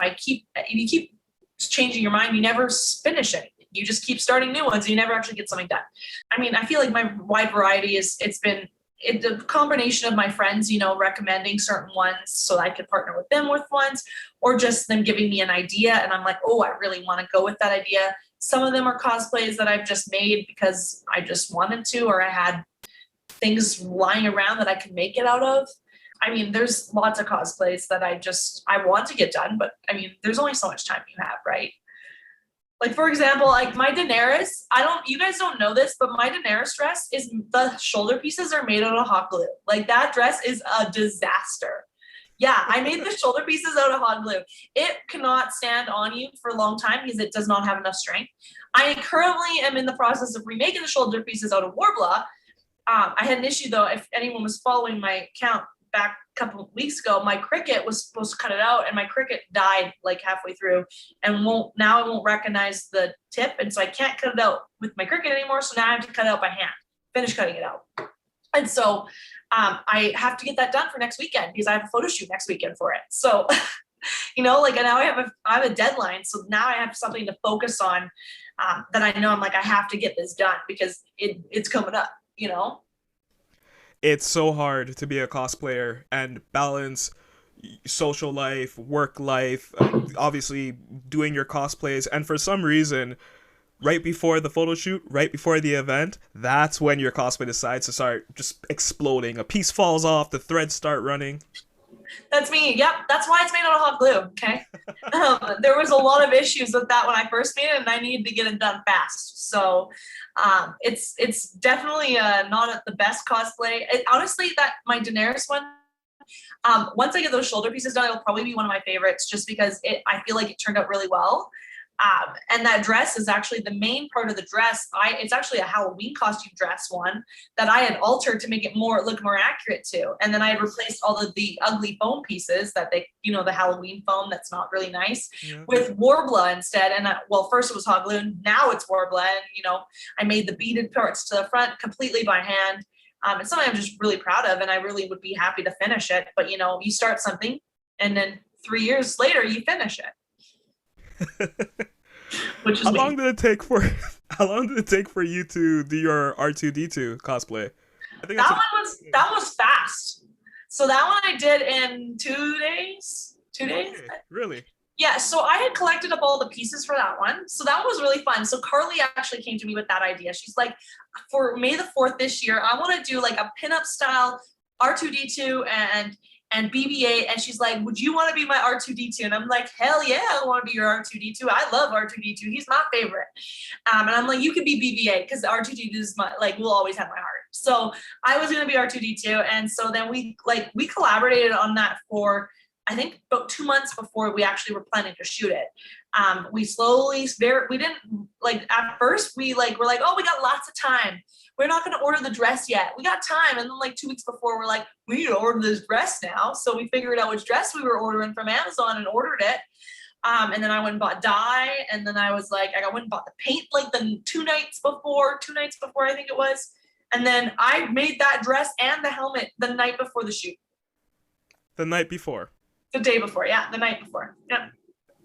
you keep changing your mind, you never finish anything. You just keep starting new ones and you never actually get something done. I feel like my wide variety it's been a combination of my friends, recommending certain ones so I could partner with them with ones, or just them giving me an idea and I'm like, oh, I really want to go with that idea. Some of them are cosplays that I've just made because I just wanted to, or I had things lying around that I could make it out of. There's lots of cosplays that I want to get done, but there's only so much time you have, right? Like, for example, like my Daenerys, you guys don't know this, but my Daenerys dress is, the shoulder pieces are made out of hot glue. Like that dress is a disaster. Yeah, I made the shoulder pieces out of hot glue. It cannot stand on you for a long time because it does not have enough strength. I currently am in the process of remaking the shoulder pieces out of Warbler. I had an issue though, if anyone was following my account back a couple of weeks ago, my Cricut was supposed to cut it out and my Cricut died like halfway through and now it won't recognize the tip. And so I can't cut it out with my Cricut anymore. So now I have to cut it out by hand, finish cutting it out. And so I have to get that done for next weekend because I have a photo shoot next weekend for it. So, you know, like, and now I have a deadline. So now I have something to focus on that I know I'm like, I have to get this done because it's coming up, you know? It's so hard to be a cosplayer and balance social life, work life, obviously doing your cosplays. And for some reason, right before the photo shoot, right before the event, that's when your cosplay decides to start just exploding. A piece falls off, the threads start running. That's me. Yep. That's why it's made out of hot glue. Okay. There was a lot of issues with that when I first made it and I needed to get it done fast. So it's definitely not the best cosplay. Honestly, that my Daenerys one, once I get those shoulder pieces done, it'll probably be one of my favorites just because I feel like it turned out really well. And that dress is actually the main part of the dress. It's actually a Halloween costume dress one that I had altered to make it look more accurate to. And then I had replaced all of the ugly foam pieces that the Halloween foam that's not really nice with Warbler instead. And first it was hot glue, now it's Warbler. And, I made the beaded parts to the front completely by hand. It's something I'm just really proud of. And I really would be happy to finish it. But, you start something and then 3 years later you finish it. Which is how long did it take for you to do your R2D2 cosplay? I think that was fast. So that one I did in 2 days. 2 days? Okay, really? Yeah, so I had collected up all the pieces for that one. So that one was really fun. So Carly actually came to me with that idea. She's like, for May the 4th this year, I want to do like a pinup style R2D2 and BB-8, and she's like, would you want to be my R2D2? And I'm like, hell yeah, I want to be your R2D2. I love R2D2. He's my favorite. And I'm like, you could be BB-8 because R2D2 is will always have my heart. So I was going to be R2D2. And so then we collaborated on that for, I think, about 2 months before we actually were planning to shoot it. We didn't at first we're like, oh, we got lots of time. We're not going to order the dress yet. We got time. And then 2 weeks before, we're like, we need to order this dress now. So we figured out which dress we were ordering from Amazon and ordered it. And then I went and bought dye. And then I was like, I went and bought the paint the 2 nights before, I think it was. And then I made that dress and the helmet the night before the shoot. The night before? The day before. Yeah, the night before. Yeah.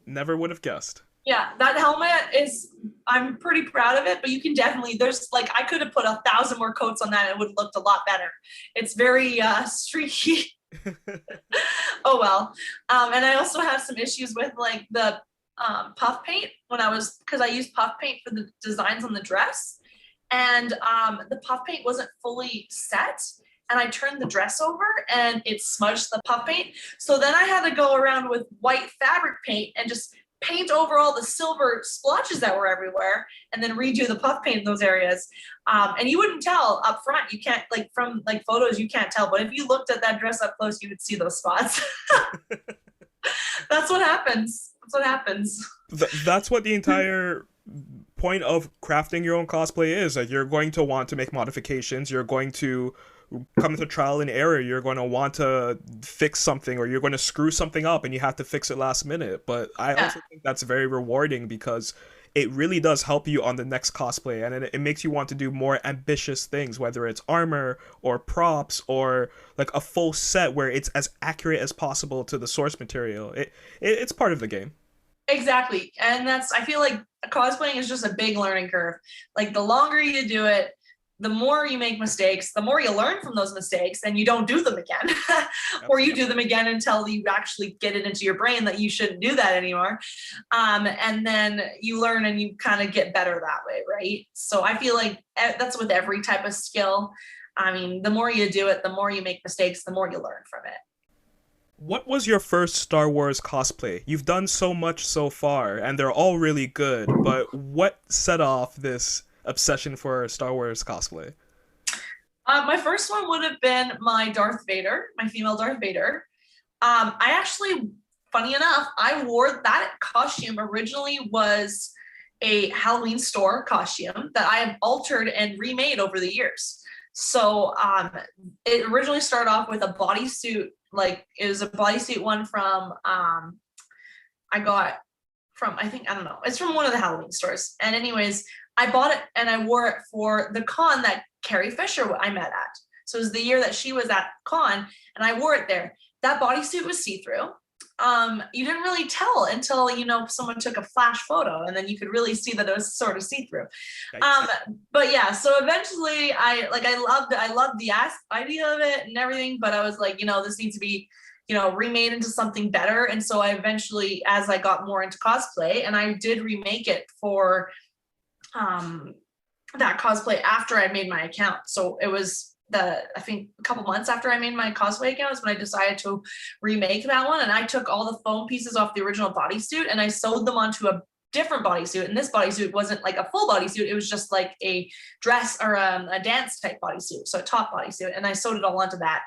Never would have guessed. Yeah, that helmet I'm pretty proud of it, but you can definitely, I could have put 1,000 more coats on that and it would have looked a lot better. It's very streaky. Oh, well. And I also have some issues with the puff paint because I used puff paint for the designs on the dress. And the puff paint wasn't fully set. And I turned the dress over and it smudged the puff paint. So then I had to go around with white fabric paint and just paint over all the silver splotches that were everywhere and then redo the puff paint in those areas. And you wouldn't tell up front. You can't, from photos, you can't tell. But if you looked at that dress up close, you would see those spots. That's what happens. That's what the entire point of crafting your own cosplay is. You're going to want to make modifications. You're going to come to trial and error. You're going to want to fix something or you're going to screw something up and you have to fix it last minute. But I also think that's very rewarding because it really does help you on the next cosplay and it makes you want to do more ambitious things, whether it's armor or props or a full set where it's as accurate as possible to the source material. It's part of the game. Exactly. And I feel like cosplaying is just a big learning curve. The longer you do it, the more you make mistakes, the more you learn from those mistakes and you don't do them again. Or you do them again until you actually get it into your brain that you shouldn't do that anymore. And then you learn and you kind of get better that way, right? So I feel like that's with every type of skill. I mean, the more you do it, the more you make mistakes, the more you learn from it. What was your first Star Wars cosplay? You've done so much so far, and they're all really good, but what set off this obsession for Star Wars cosplay? My first one would have been my Darth Vader, my female Darth Vader. I actually, funny enough, I wore that costume originally was a Halloween store costume that I have altered and remade over the years. So it originally started off with a bodysuit, like it was a bodysuit one from I got from I think I don't know, it's from one of the Halloween stores. And anyways, I bought it and I wore it for the con that Carrie Fisher I met at. So it was the year that she was at con, and I wore it there. That bodysuit was see-through. You didn't really tell until someone took a flash photo, and then you could really see that it was sort of see-through. Yikes. But yeah, so eventually I loved the idea of it and everything, but I was like, this needs to be remade into something better. And so I eventually, as I got more into cosplay, and I did remake it for that cosplay after I made my account. So it was I think a couple months after I made my cosplay account is when I decided to remake that one. And I took all the foam pieces off the original bodysuit and I sewed them onto a different bodysuit. And this bodysuit wasn't like a full bodysuit. It was just like a dress or a dance type bodysuit. So a top bodysuit. And I sewed it all onto that.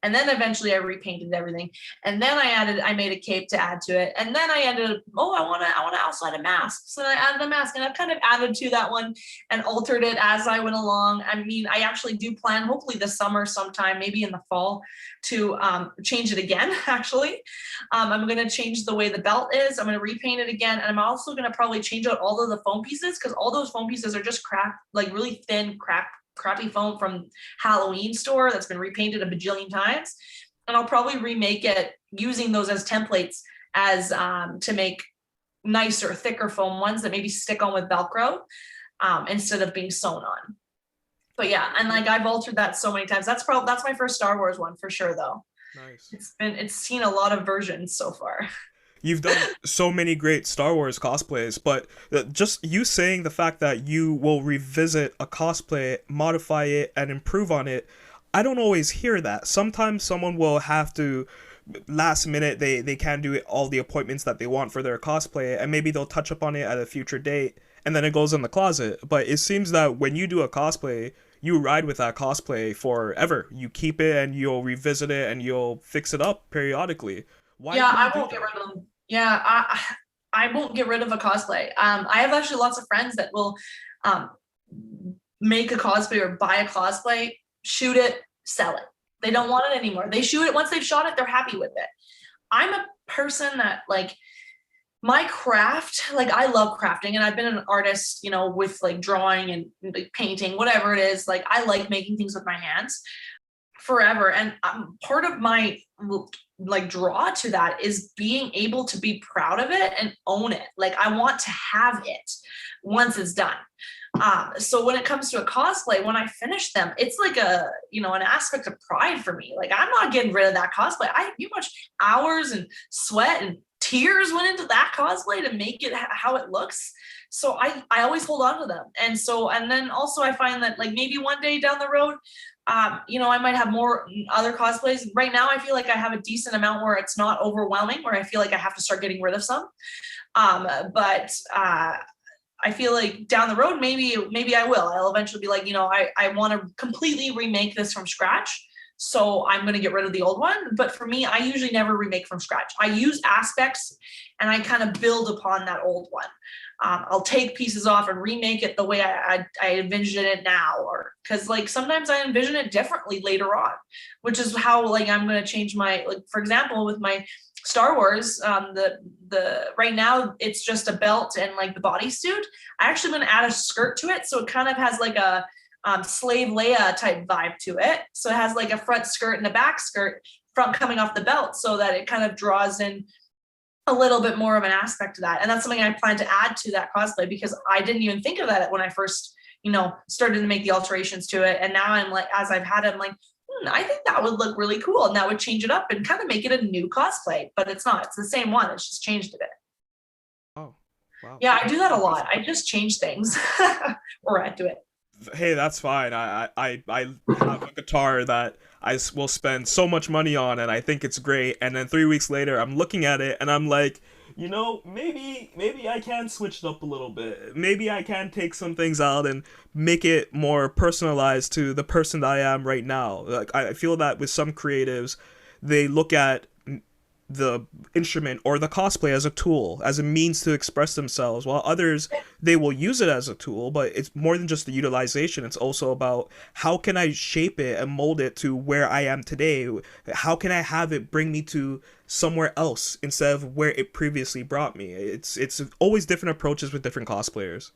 And then eventually I repainted everything. And then I made a cape to add to it. And then I ended up, I want to also add a mask. So then I added a mask, and I've kind of added to that one and altered it as I went along. I mean, I actually do plan, hopefully this summer sometime, maybe in the fall, to change it again, actually. I'm going to change the way the belt is. I'm going to repaint it again. And I'm also going to probably change out all of the foam pieces, because all those foam pieces are just crap, like really thin, crappy foam from Halloween store that's been repainted a bajillion times. And I'll probably remake it using those as templates as to make nicer, thicker foam ones that maybe stick on with Velcro instead of being sewn on. But yeah, and like I've altered that so many times. That's my first Star Wars one for sure, though. Nice. It's seen a lot of versions so far. You've done so many great Star Wars cosplays, but just you saying the fact that you will revisit a cosplay, modify it, and improve on it, I don't always hear that. Sometimes someone will have to, last minute, they can't do all the appointments that they want for their cosplay, and maybe they'll touch up on it at a future date, and then it goes in the closet. But it seems that when you do a cosplay, you ride with that cosplay forever. You keep it, and you'll revisit it, and you'll fix it up periodically. Why Yeah, do you I do won't get that? rid of them. Yeah, I won't get rid of a cosplay. I have actually lots of friends that will um, make a cosplay or buy a cosplay, shoot it, sell it. They don't want it anymore. They shoot it. Once they've shot it, they're happy with it. I'm a person that like my craft, like I love crafting, and I've been an artist, with like drawing and like painting, whatever it is. Like I like making things with my hands forever. And part of my like draw to that is being able to be proud of it and own it. Like I want to have it once it's done. So when it comes to a cosplay, when I finish them, it's like an aspect of pride for me. Like I'm not getting rid of that cosplay. You much hours and sweat and tears went into that cosplay to make it how it looks. So I always hold on to them. And then also I find that like maybe one day down the road, I might have more other cosplays. Right now, I feel like I have a decent amount where it's not overwhelming, where I feel like I have to start getting rid of some. But I feel like down the road, maybe I will. I'll eventually be like, I want to completely remake this from scratch. So I'm going to get rid of the old one. But for me, I usually never remake from scratch. I use aspects and I kind of build upon that old one. I'll take pieces off and remake it the way I envision it now, or because like sometimes I envision it differently later on, which is how like I'm going to change my, like for example with my Star Wars, the right now it's just a belt and like the bodysuit. I actually going to add a skirt to it, so it kind of has like a slave Leia type vibe to it. So it has like a front skirt and a back skirt from coming off the belt, so that it kind of draws in a little bit more of an aspect to that. And that's something I plan to add to that cosplay, because I didn't even think of that when I first, started to make the alterations to it. And now I'm like, as I've had it, I'm like, I think that would look really cool. And that would change it up and kind of make it a new cosplay, but it's not, it's the same one. It's just changed a bit. Oh, wow. Yeah, I do that a lot. I just change things or add to it. Hey, that's fine. I have a guitar that will spend so much money on, and I think it's great. And then 3 weeks later, I'm looking at it, and I'm like, maybe I can switch it up a little bit. Maybe I can take some things out and make it more personalized to the person that I am right now. Like I feel that with some creatives, they look at the instrument or the cosplay as a tool, as a means to express themselves, while others, they will use it as a tool, but it's more than just the utilization. It's also about how can I shape it and mold it to where I am today. How can I have it bring me to somewhere else instead of where it previously brought me. It's always different approaches with different cosplayers.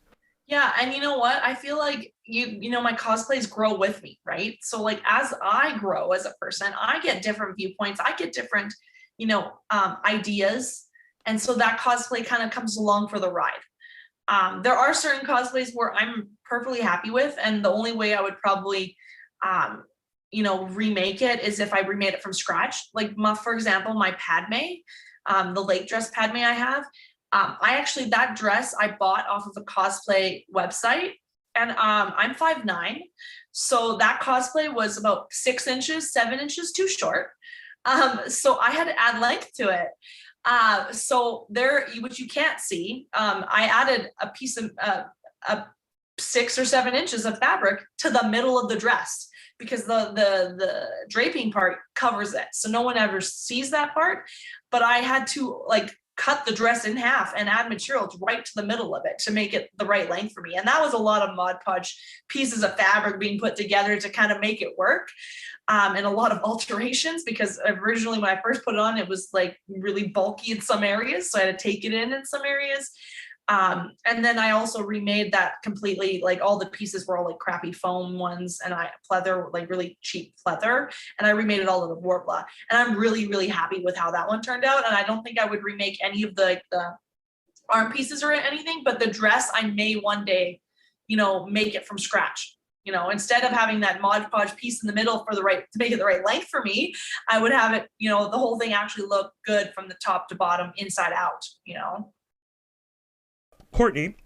Yeah, and you know what? I feel like my cosplays grow with me, right? So like as I grow as a person, I get different viewpoints. I get different, ideas, and so that cosplay kind of comes along for the ride. There are certain cosplays where I'm perfectly happy with, and the only way I would probably, remake it is if I remade it from scratch. Like, for example, my Padme, the lake dress Padme I have. I actually, that dress I bought off of a cosplay website, and I'm 5'9", so that cosplay was about 6 inches, 7 inches too short. So I had to add length to it. So there, which you can't see, I added a piece of a 6 or 7 inches of fabric to the middle of the dress because the draping part covers it, so no one ever sees that part. But I had to like cut the dress in half and add materials right to the middle of it to make it the right length for me. And that was a lot of Mod Podge pieces of fabric being put together to kind of make it work. And a lot of alterations, because originally when I first put it on, it was like really bulky in some areas. So I had to take it in some areas. And then I also remade that completely, like all the pieces were all like crappy foam ones, and pleather, like really cheap pleather, and I remade it all in the Warbler. And I'm really, really happy with how that one turned out. And I don't think I would remake any of the arm pieces or anything, but the dress I may one day, make it from scratch. Instead of having that Mod Podge piece in the middle to make it the right length for me, I would have it, the whole thing actually look good from the top to bottom, inside out. Courtney,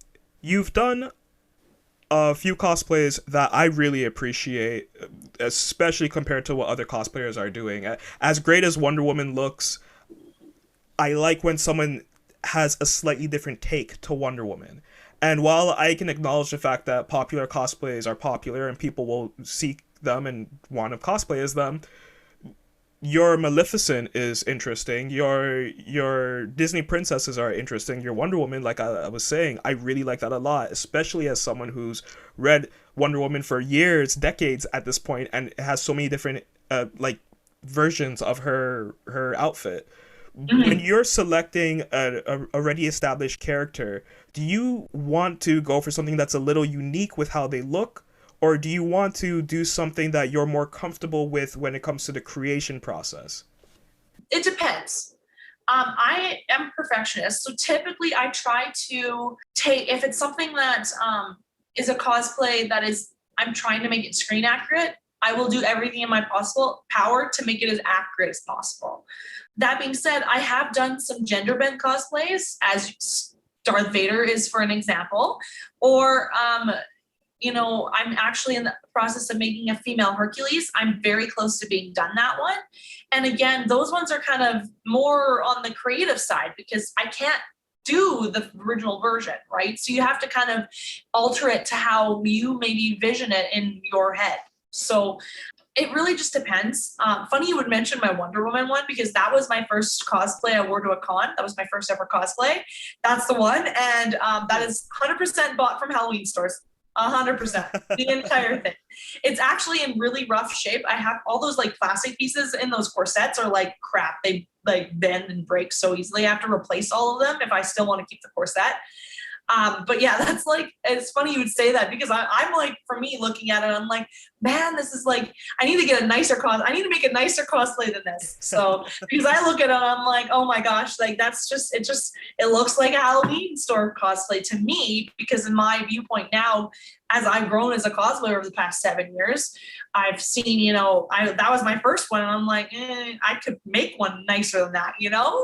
you've done a few cosplays that I really appreciate, especially compared to what other cosplayers are doing. As great as Wonder Woman looks, I like when someone has a slightly different take to Wonder Woman. And while I can acknowledge the fact that popular cosplays are popular and people will seek them and want to cosplay as them, your Maleficent is interesting. Your Disney princesses are interesting. Your Wonder Woman, like I was saying, I really like that a lot, especially as someone who's read Wonder Woman for years, decades at this point, and has so many different versions of her outfit. Mm-hmm. When you're selecting a already established character, do you want to go for something that's a little unique with how they look? Or do you want to do something that you're more comfortable with when it comes to the creation process? It depends. I am a perfectionist, so typically I try to take, if it's something that is a cosplay that I'm trying to make it screen accurate, I will do everything in my possible power to make it as accurate as possible. That being said, I have done some gender bent cosplays, as Darth Vader is for an example, or I'm actually in the process of making a female Hercules. I'm very close to being done that one. And again, those ones are kind of more on the creative side because I can't do the original version, right? So you have to kind of alter it to how you maybe vision it in your head. So it really just depends. Funny you would mention my Wonder Woman one because that was my first cosplay I wore to a con. That was my first ever cosplay. That's the one. And that is 100% bought from Halloween stores. 100%, the entire thing. It's actually in really rough shape. I have all those like plastic pieces in those corsets are like crap. They like bend and break so easily. I have to replace all of them if I still want to keep the corset. But yeah, that's like, it's funny you would say that because I'm like, for me looking at it, I'm like, man, this is like, I need to get a nicer I need to make a nicer cosplay than this. So because I look at it, I'm like, oh my gosh, like that's just, it looks like a Halloween store cosplay to me, because in my viewpoint now, as I've grown as a cosplayer over the past 7 years, I've seen, that was my first one. And I'm like, I could make one nicer than that,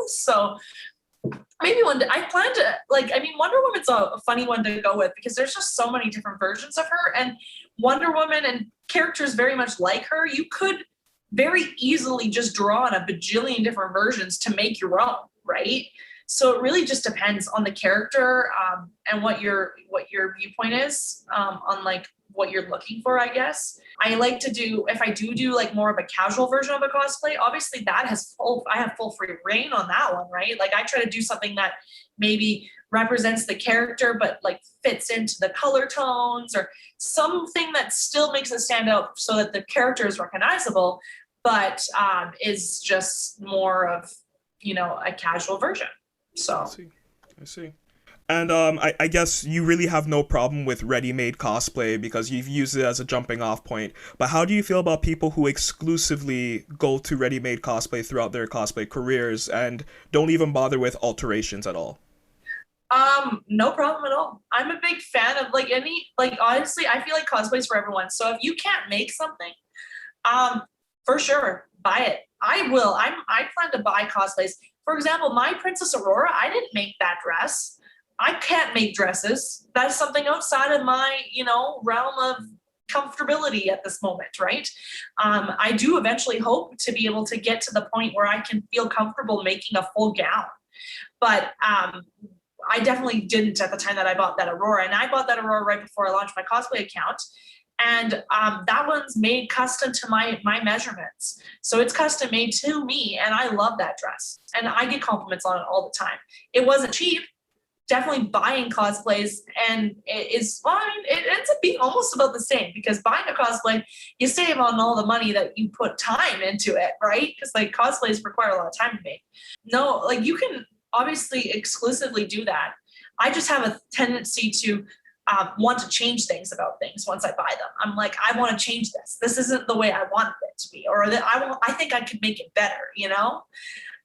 So maybe one day I plan to Wonder Woman's a funny one to go with because there's just so many different versions of her, and Wonder Woman and characters very much like her. You could very easily just draw on a bajillion different versions to make your own, right? So it really just depends on the character, and what your viewpoint is, on like what you're looking for, I guess. I like to do, if I do like more of a casual version of a cosplay, obviously I have full free reign on that one, right? Like I try to do something that maybe represents the character but like fits into the color tones, or something that still makes it stand out so that the character is recognizable, but is just more of, a casual version. I So see. I see. And I guess you really have no problem with ready-made cosplay because you've used it as a jumping off point. But how do you feel about people who exclusively go to ready-made cosplay throughout their cosplay careers and don't even bother with alterations at all? no problem at all. I'm a big fan of like honestly, I feel like cosplay's for everyone. So if you can't make something, um, for sure, buy it. I will. I plan to buy cosplays. For example, my Princess Aurora, I didn't make that dress. I can't make dresses. That's something outside of my, realm of comfortability at this moment, right? I do eventually hope to be able to get to the point where I can feel comfortable making a full gown. But I definitely didn't at the time that I bought that Aurora. And I bought that Aurora right before I launched my cosplay account. And that one's made custom to my measurements. So it's custom made to me. And I love that dress. And I get compliments on it all the time. It wasn't cheap. Definitely buying cosplays, and it is fine. It ends up being almost about the same because buying a cosplay, you save on all the money that you put time into it, right? Because like cosplays require a lot of time to make. No, like you can obviously exclusively do that. I just have a tendency to want to change things about things once I buy them. I'm like, I want to change this. This isn't the way I wanted it to be, or that I think I could make it better.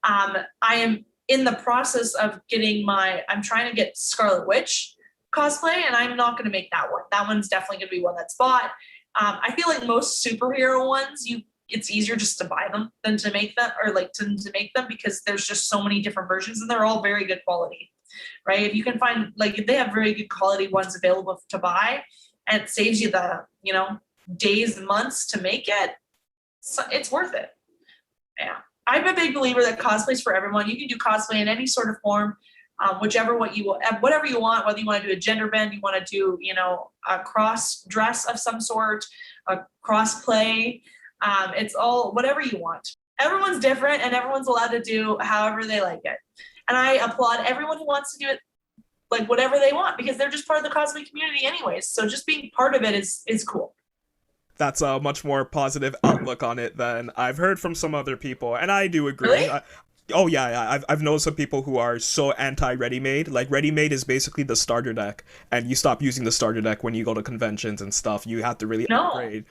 I am in the process of I'm trying to get Scarlet Witch cosplay, and I'm not going to make that one. That one's definitely going to be one that's bought. I feel like most superhero ones, it's easier just to buy them than to make them, or like to make them, because there's just so many different versions and they're all very good quality, right? If you can find, like, if they have very good quality ones available to buy and it saves you the, days and months to make it, so it's worth it. Yeah. I'm a big believer that cosplay's for everyone. You can do cosplay in any sort of form, whatever you want, whether you want to do a gender bend, you want to do, a cross dress of some sort, a cross play. It's all whatever you want. Everyone's different and everyone's allowed to do however they like it. And I applaud everyone who wants to do it like whatever they want, because they're just part of the cosplay community anyways. So just being part of it is cool. That's a much more positive outlook on it than I've heard from some other people, and I do agree. Really? Oh yeah, I've known some people who are so anti ready-made. Like ready-made is basically the starter deck, and you stop using the starter deck when you go to conventions and stuff. You have to really No. upgrade.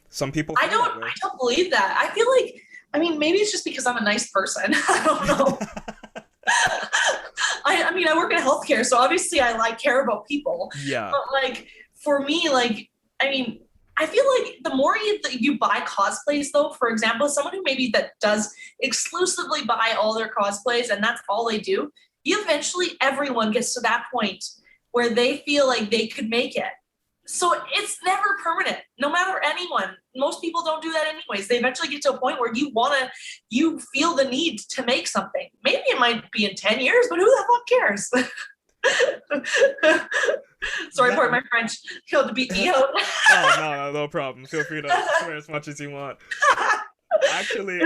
Some people. I don't believe that. I feel like, I mean, maybe it's just because I'm a nice person. I don't know. I mean, I work in healthcare, so obviously I care about people. Yeah. But like for me, like, I mean, I feel like the more you buy cosplays, though, for example, someone who maybe that does exclusively buy all their cosplays and that's all they do, eventually everyone gets to that point where they feel like they could make it. So it's never permanent, no matter anyone. Most people don't do that anyways. They eventually get to a point where you feel the need to make something. Maybe it might be in 10 years, but who the fuck cares? Sorry for my French. Killed to beat me out. Oh no, no problem. Feel free to swear as much as you want. Actually,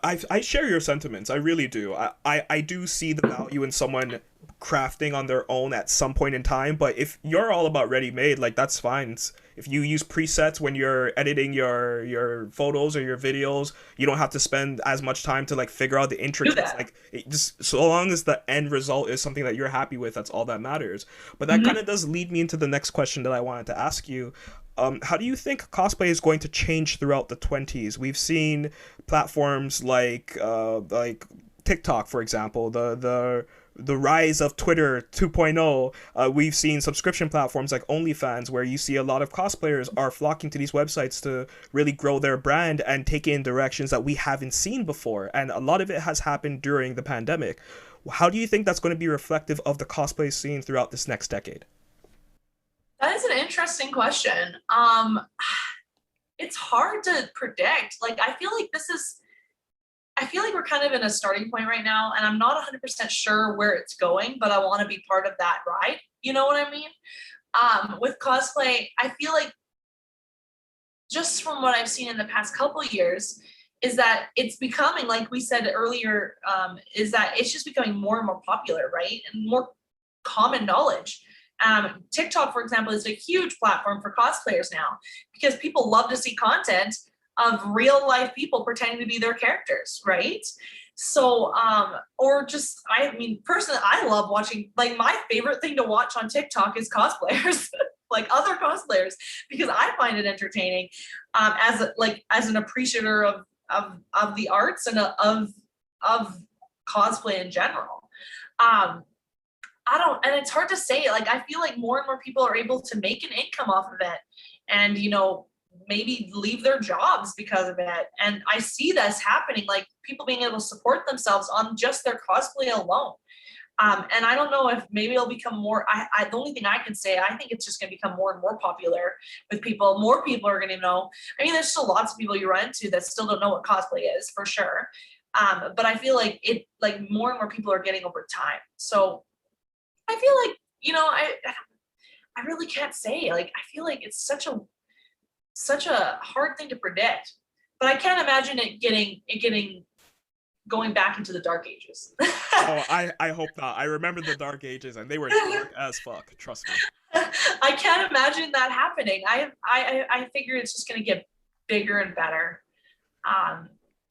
I share your sentiments. I really do. I do see the value in someone crafting on their own at some point in time. But if you're all about ready made, like that's fine. If you use presets when you're editing your photos or your videos, you don't have to spend as much time to like figure out the intricacies. Like just so long as the end result is something that you're happy with, that's all that matters. But that kind of does lead me into the next question that I wanted to ask you. How do you think cosplay is going to change throughout the 20s? We've seen platforms like TikTok, for example, the rise of Twitter 2.0. We've seen subscription platforms like OnlyFans, where you see a lot of cosplayers are flocking to these websites to really grow their brand and take it in directions that we haven't seen before. And a lot of it has happened during the pandemic. How do you think that's going to be reflective of the cosplay scene throughout this next decade? That is an interesting question. it's hard to predict. Like, I feel like we're kind of in a starting point right now, and I'm not 100% sure where it's going, but I want to be part of that ride. You know what I mean? With cosplay, I feel like just from what I've seen in the past couple years, is that it's becoming, like we said earlier, is that it's just becoming more and more popular, right? And more common knowledge. TikTok, for example, is a huge platform for cosplayers now because people love to see content of real life people pretending to be their characters, right? So, or just, I mean, personally, I love watching, like, my favorite thing to watch on TikTok is cosplayers, like other cosplayers, because I find it entertaining, as an appreciator of the arts and of cosplay in general. And it's hard to say, like, I feel like more and more people are able to make an income off of it and, maybe leave their jobs because of it. And I see this happening, like people being able to support themselves on just their cosplay alone. And I don't know if maybe it'll become more, the only thing I can say, I think it's just going to become more and more popular with people. More people are going to know. I mean, there's still lots of people you run into that still don't know what cosplay is, for sure. But I feel like more and more people are getting over time. So I feel like, I really can't say, like, I feel like it's such a hard thing to predict, but I can't imagine it getting going back into the dark ages. Oh, I hope not. I remember the dark ages, and they were dark as fuck. Trust me. I can't imagine that happening. I figure it's just going to get bigger and better,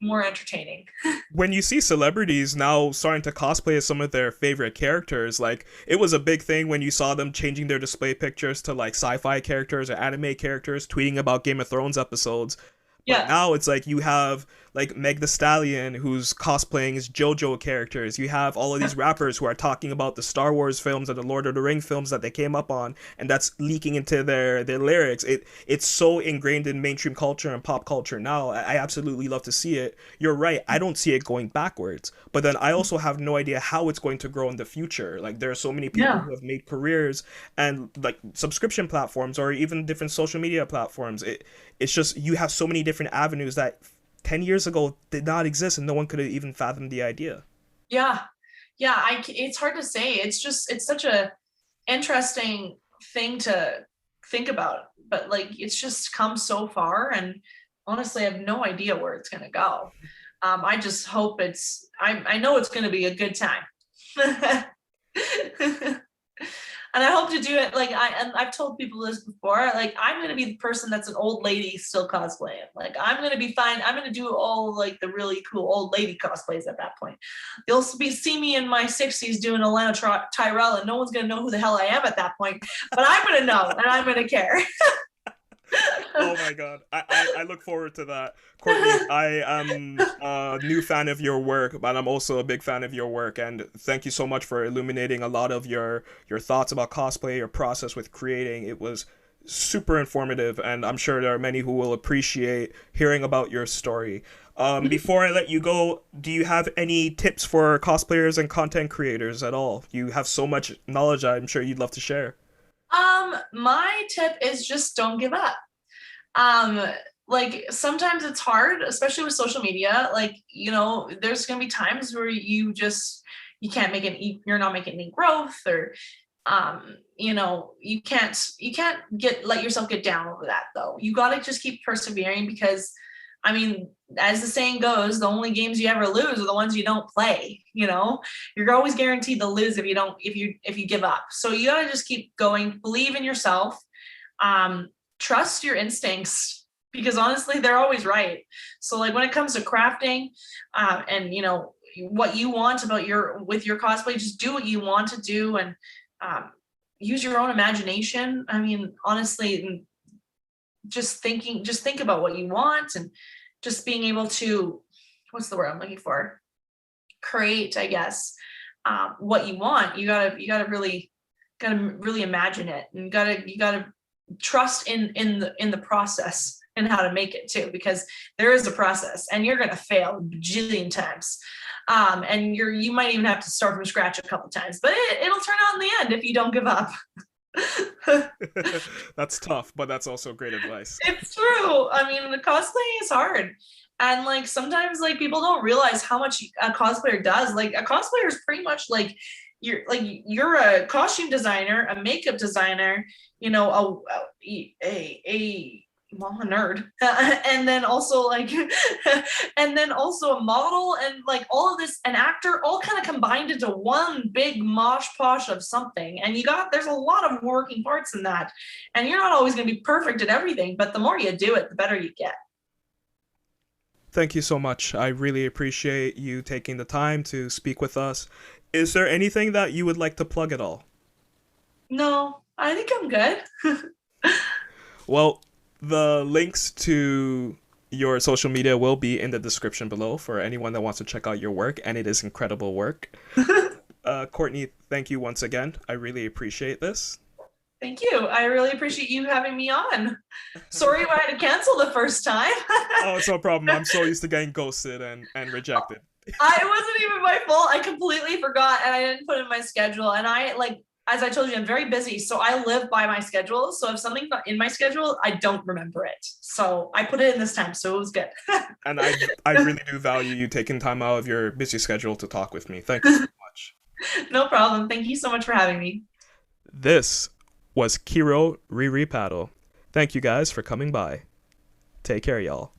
more entertaining. When you see celebrities now starting to cosplay as some of their favorite characters, like, it was a big thing when you saw them changing their display pictures to like sci-fi characters or anime characters, tweeting about Game of Thrones episodes. But Yeah. now it's like you have like Meg the Stallion who's cosplaying as JoJo characters. You have all of these rappers who are talking about the Star Wars films and the Lord of the Ring films that they came up on, and that's leaking into their lyrics. It's so ingrained in mainstream culture and pop culture now. I absolutely love to see it. You're right. I don't see it going backwards. But then I also have no idea how it's going to grow in the future. Like, there are so many people Yeah. who have made careers and like subscription platforms or even different social media platforms. It's just you have so many different avenues that 10 years ago did not exist and no one could have even fathomed the idea. Yeah. Yeah. It's hard to say. It's such a interesting thing to think about, but like, it's just come so far, and honestly, I have no idea where it's going to go. I just hope I know it's going to be a good time. And I hope to do it, like, and I've told people this before, like, I'm going to be the person that's an old lady still cosplaying. Like, I'm going to be fine. I'm going to do all like the really cool old lady cosplays at that point. You'll see me in my 60s doing Alana Tyrell, and no one's going to know who the hell I am at that point, but I'm going to know, and I'm going to care. Oh my god. I look forward to that. Courtney, I am a new fan of your work, but I'm also a big fan of your work, and thank you so much for illuminating a lot of your thoughts about cosplay, your process with creating. It was super informative, and I'm sure there are many who will appreciate hearing about your story. Before I let you go, do you have any tips for cosplayers and content creators at all? You have so much knowledge I'm sure you'd love to share. My tip is just don't give up. Um, like, sometimes it's hard, especially with social media. Like, there's gonna be times where you can't make you're not making any growth, or you can't let yourself get down over that, though. You gotta just keep persevering, because I mean, as the saying goes, the only games you ever lose are the ones you don't play. You're always guaranteed to lose if you give up. So you gotta just keep going, believe in yourself, trust your instincts, because honestly, they're always right. So, like, when it comes to crafting, and what you want with your cosplay, just do what you want to do, and use your own imagination. I mean, honestly, just think about what you want, and just being able to, what's the word I'm looking for, create, I guess, what you want. You gotta really imagine it, and you gotta trust in the process and how to make it too, because there is a process, and you're gonna fail a bajillion times, and you might even have to start from scratch a couple times, but it'll turn out in the end if you don't give up. That's tough, but that's also great advice. It's true. I mean, the cosplay is hard. And like sometimes like people don't realize how much a cosplayer does. Like a cosplayer is pretty much like you're a costume designer, a makeup designer, you know, a well, a nerd, and then also like, and then also a model, and like all of this, an actor, all kind of combined into one big mosh posh of something. And there's a lot of working parts in that, and you're not always going to be perfect at everything, but the more you do it, the better you get. Thank you so much. I really appreciate you taking the time to speak with us. Is there anything that you would like to plug at all? No, I think I'm good. Well, the links to your social media will be in the description below for anyone that wants to check out your work, and it is incredible work. Courtney, thank you once again. I really appreciate this. Thank you. I really appreciate you having me on. Sorry if I had to cancel the first time. Oh, it's no problem. I'm so used to getting ghosted and rejected. I wasn't even my fault. I completely forgot and I didn't put it in my schedule. And I like, as I told you, I'm very busy. So I live by my schedule. So if something's not in my schedule, I don't remember it. So I put it in this time. So it was good. And I really do value you taking time out of your busy schedule to talk with me. Thank you so much. No problem. Thank you so much for having me. This was Kero Riri Paddle. Thank you guys for coming by. Take care, y'all.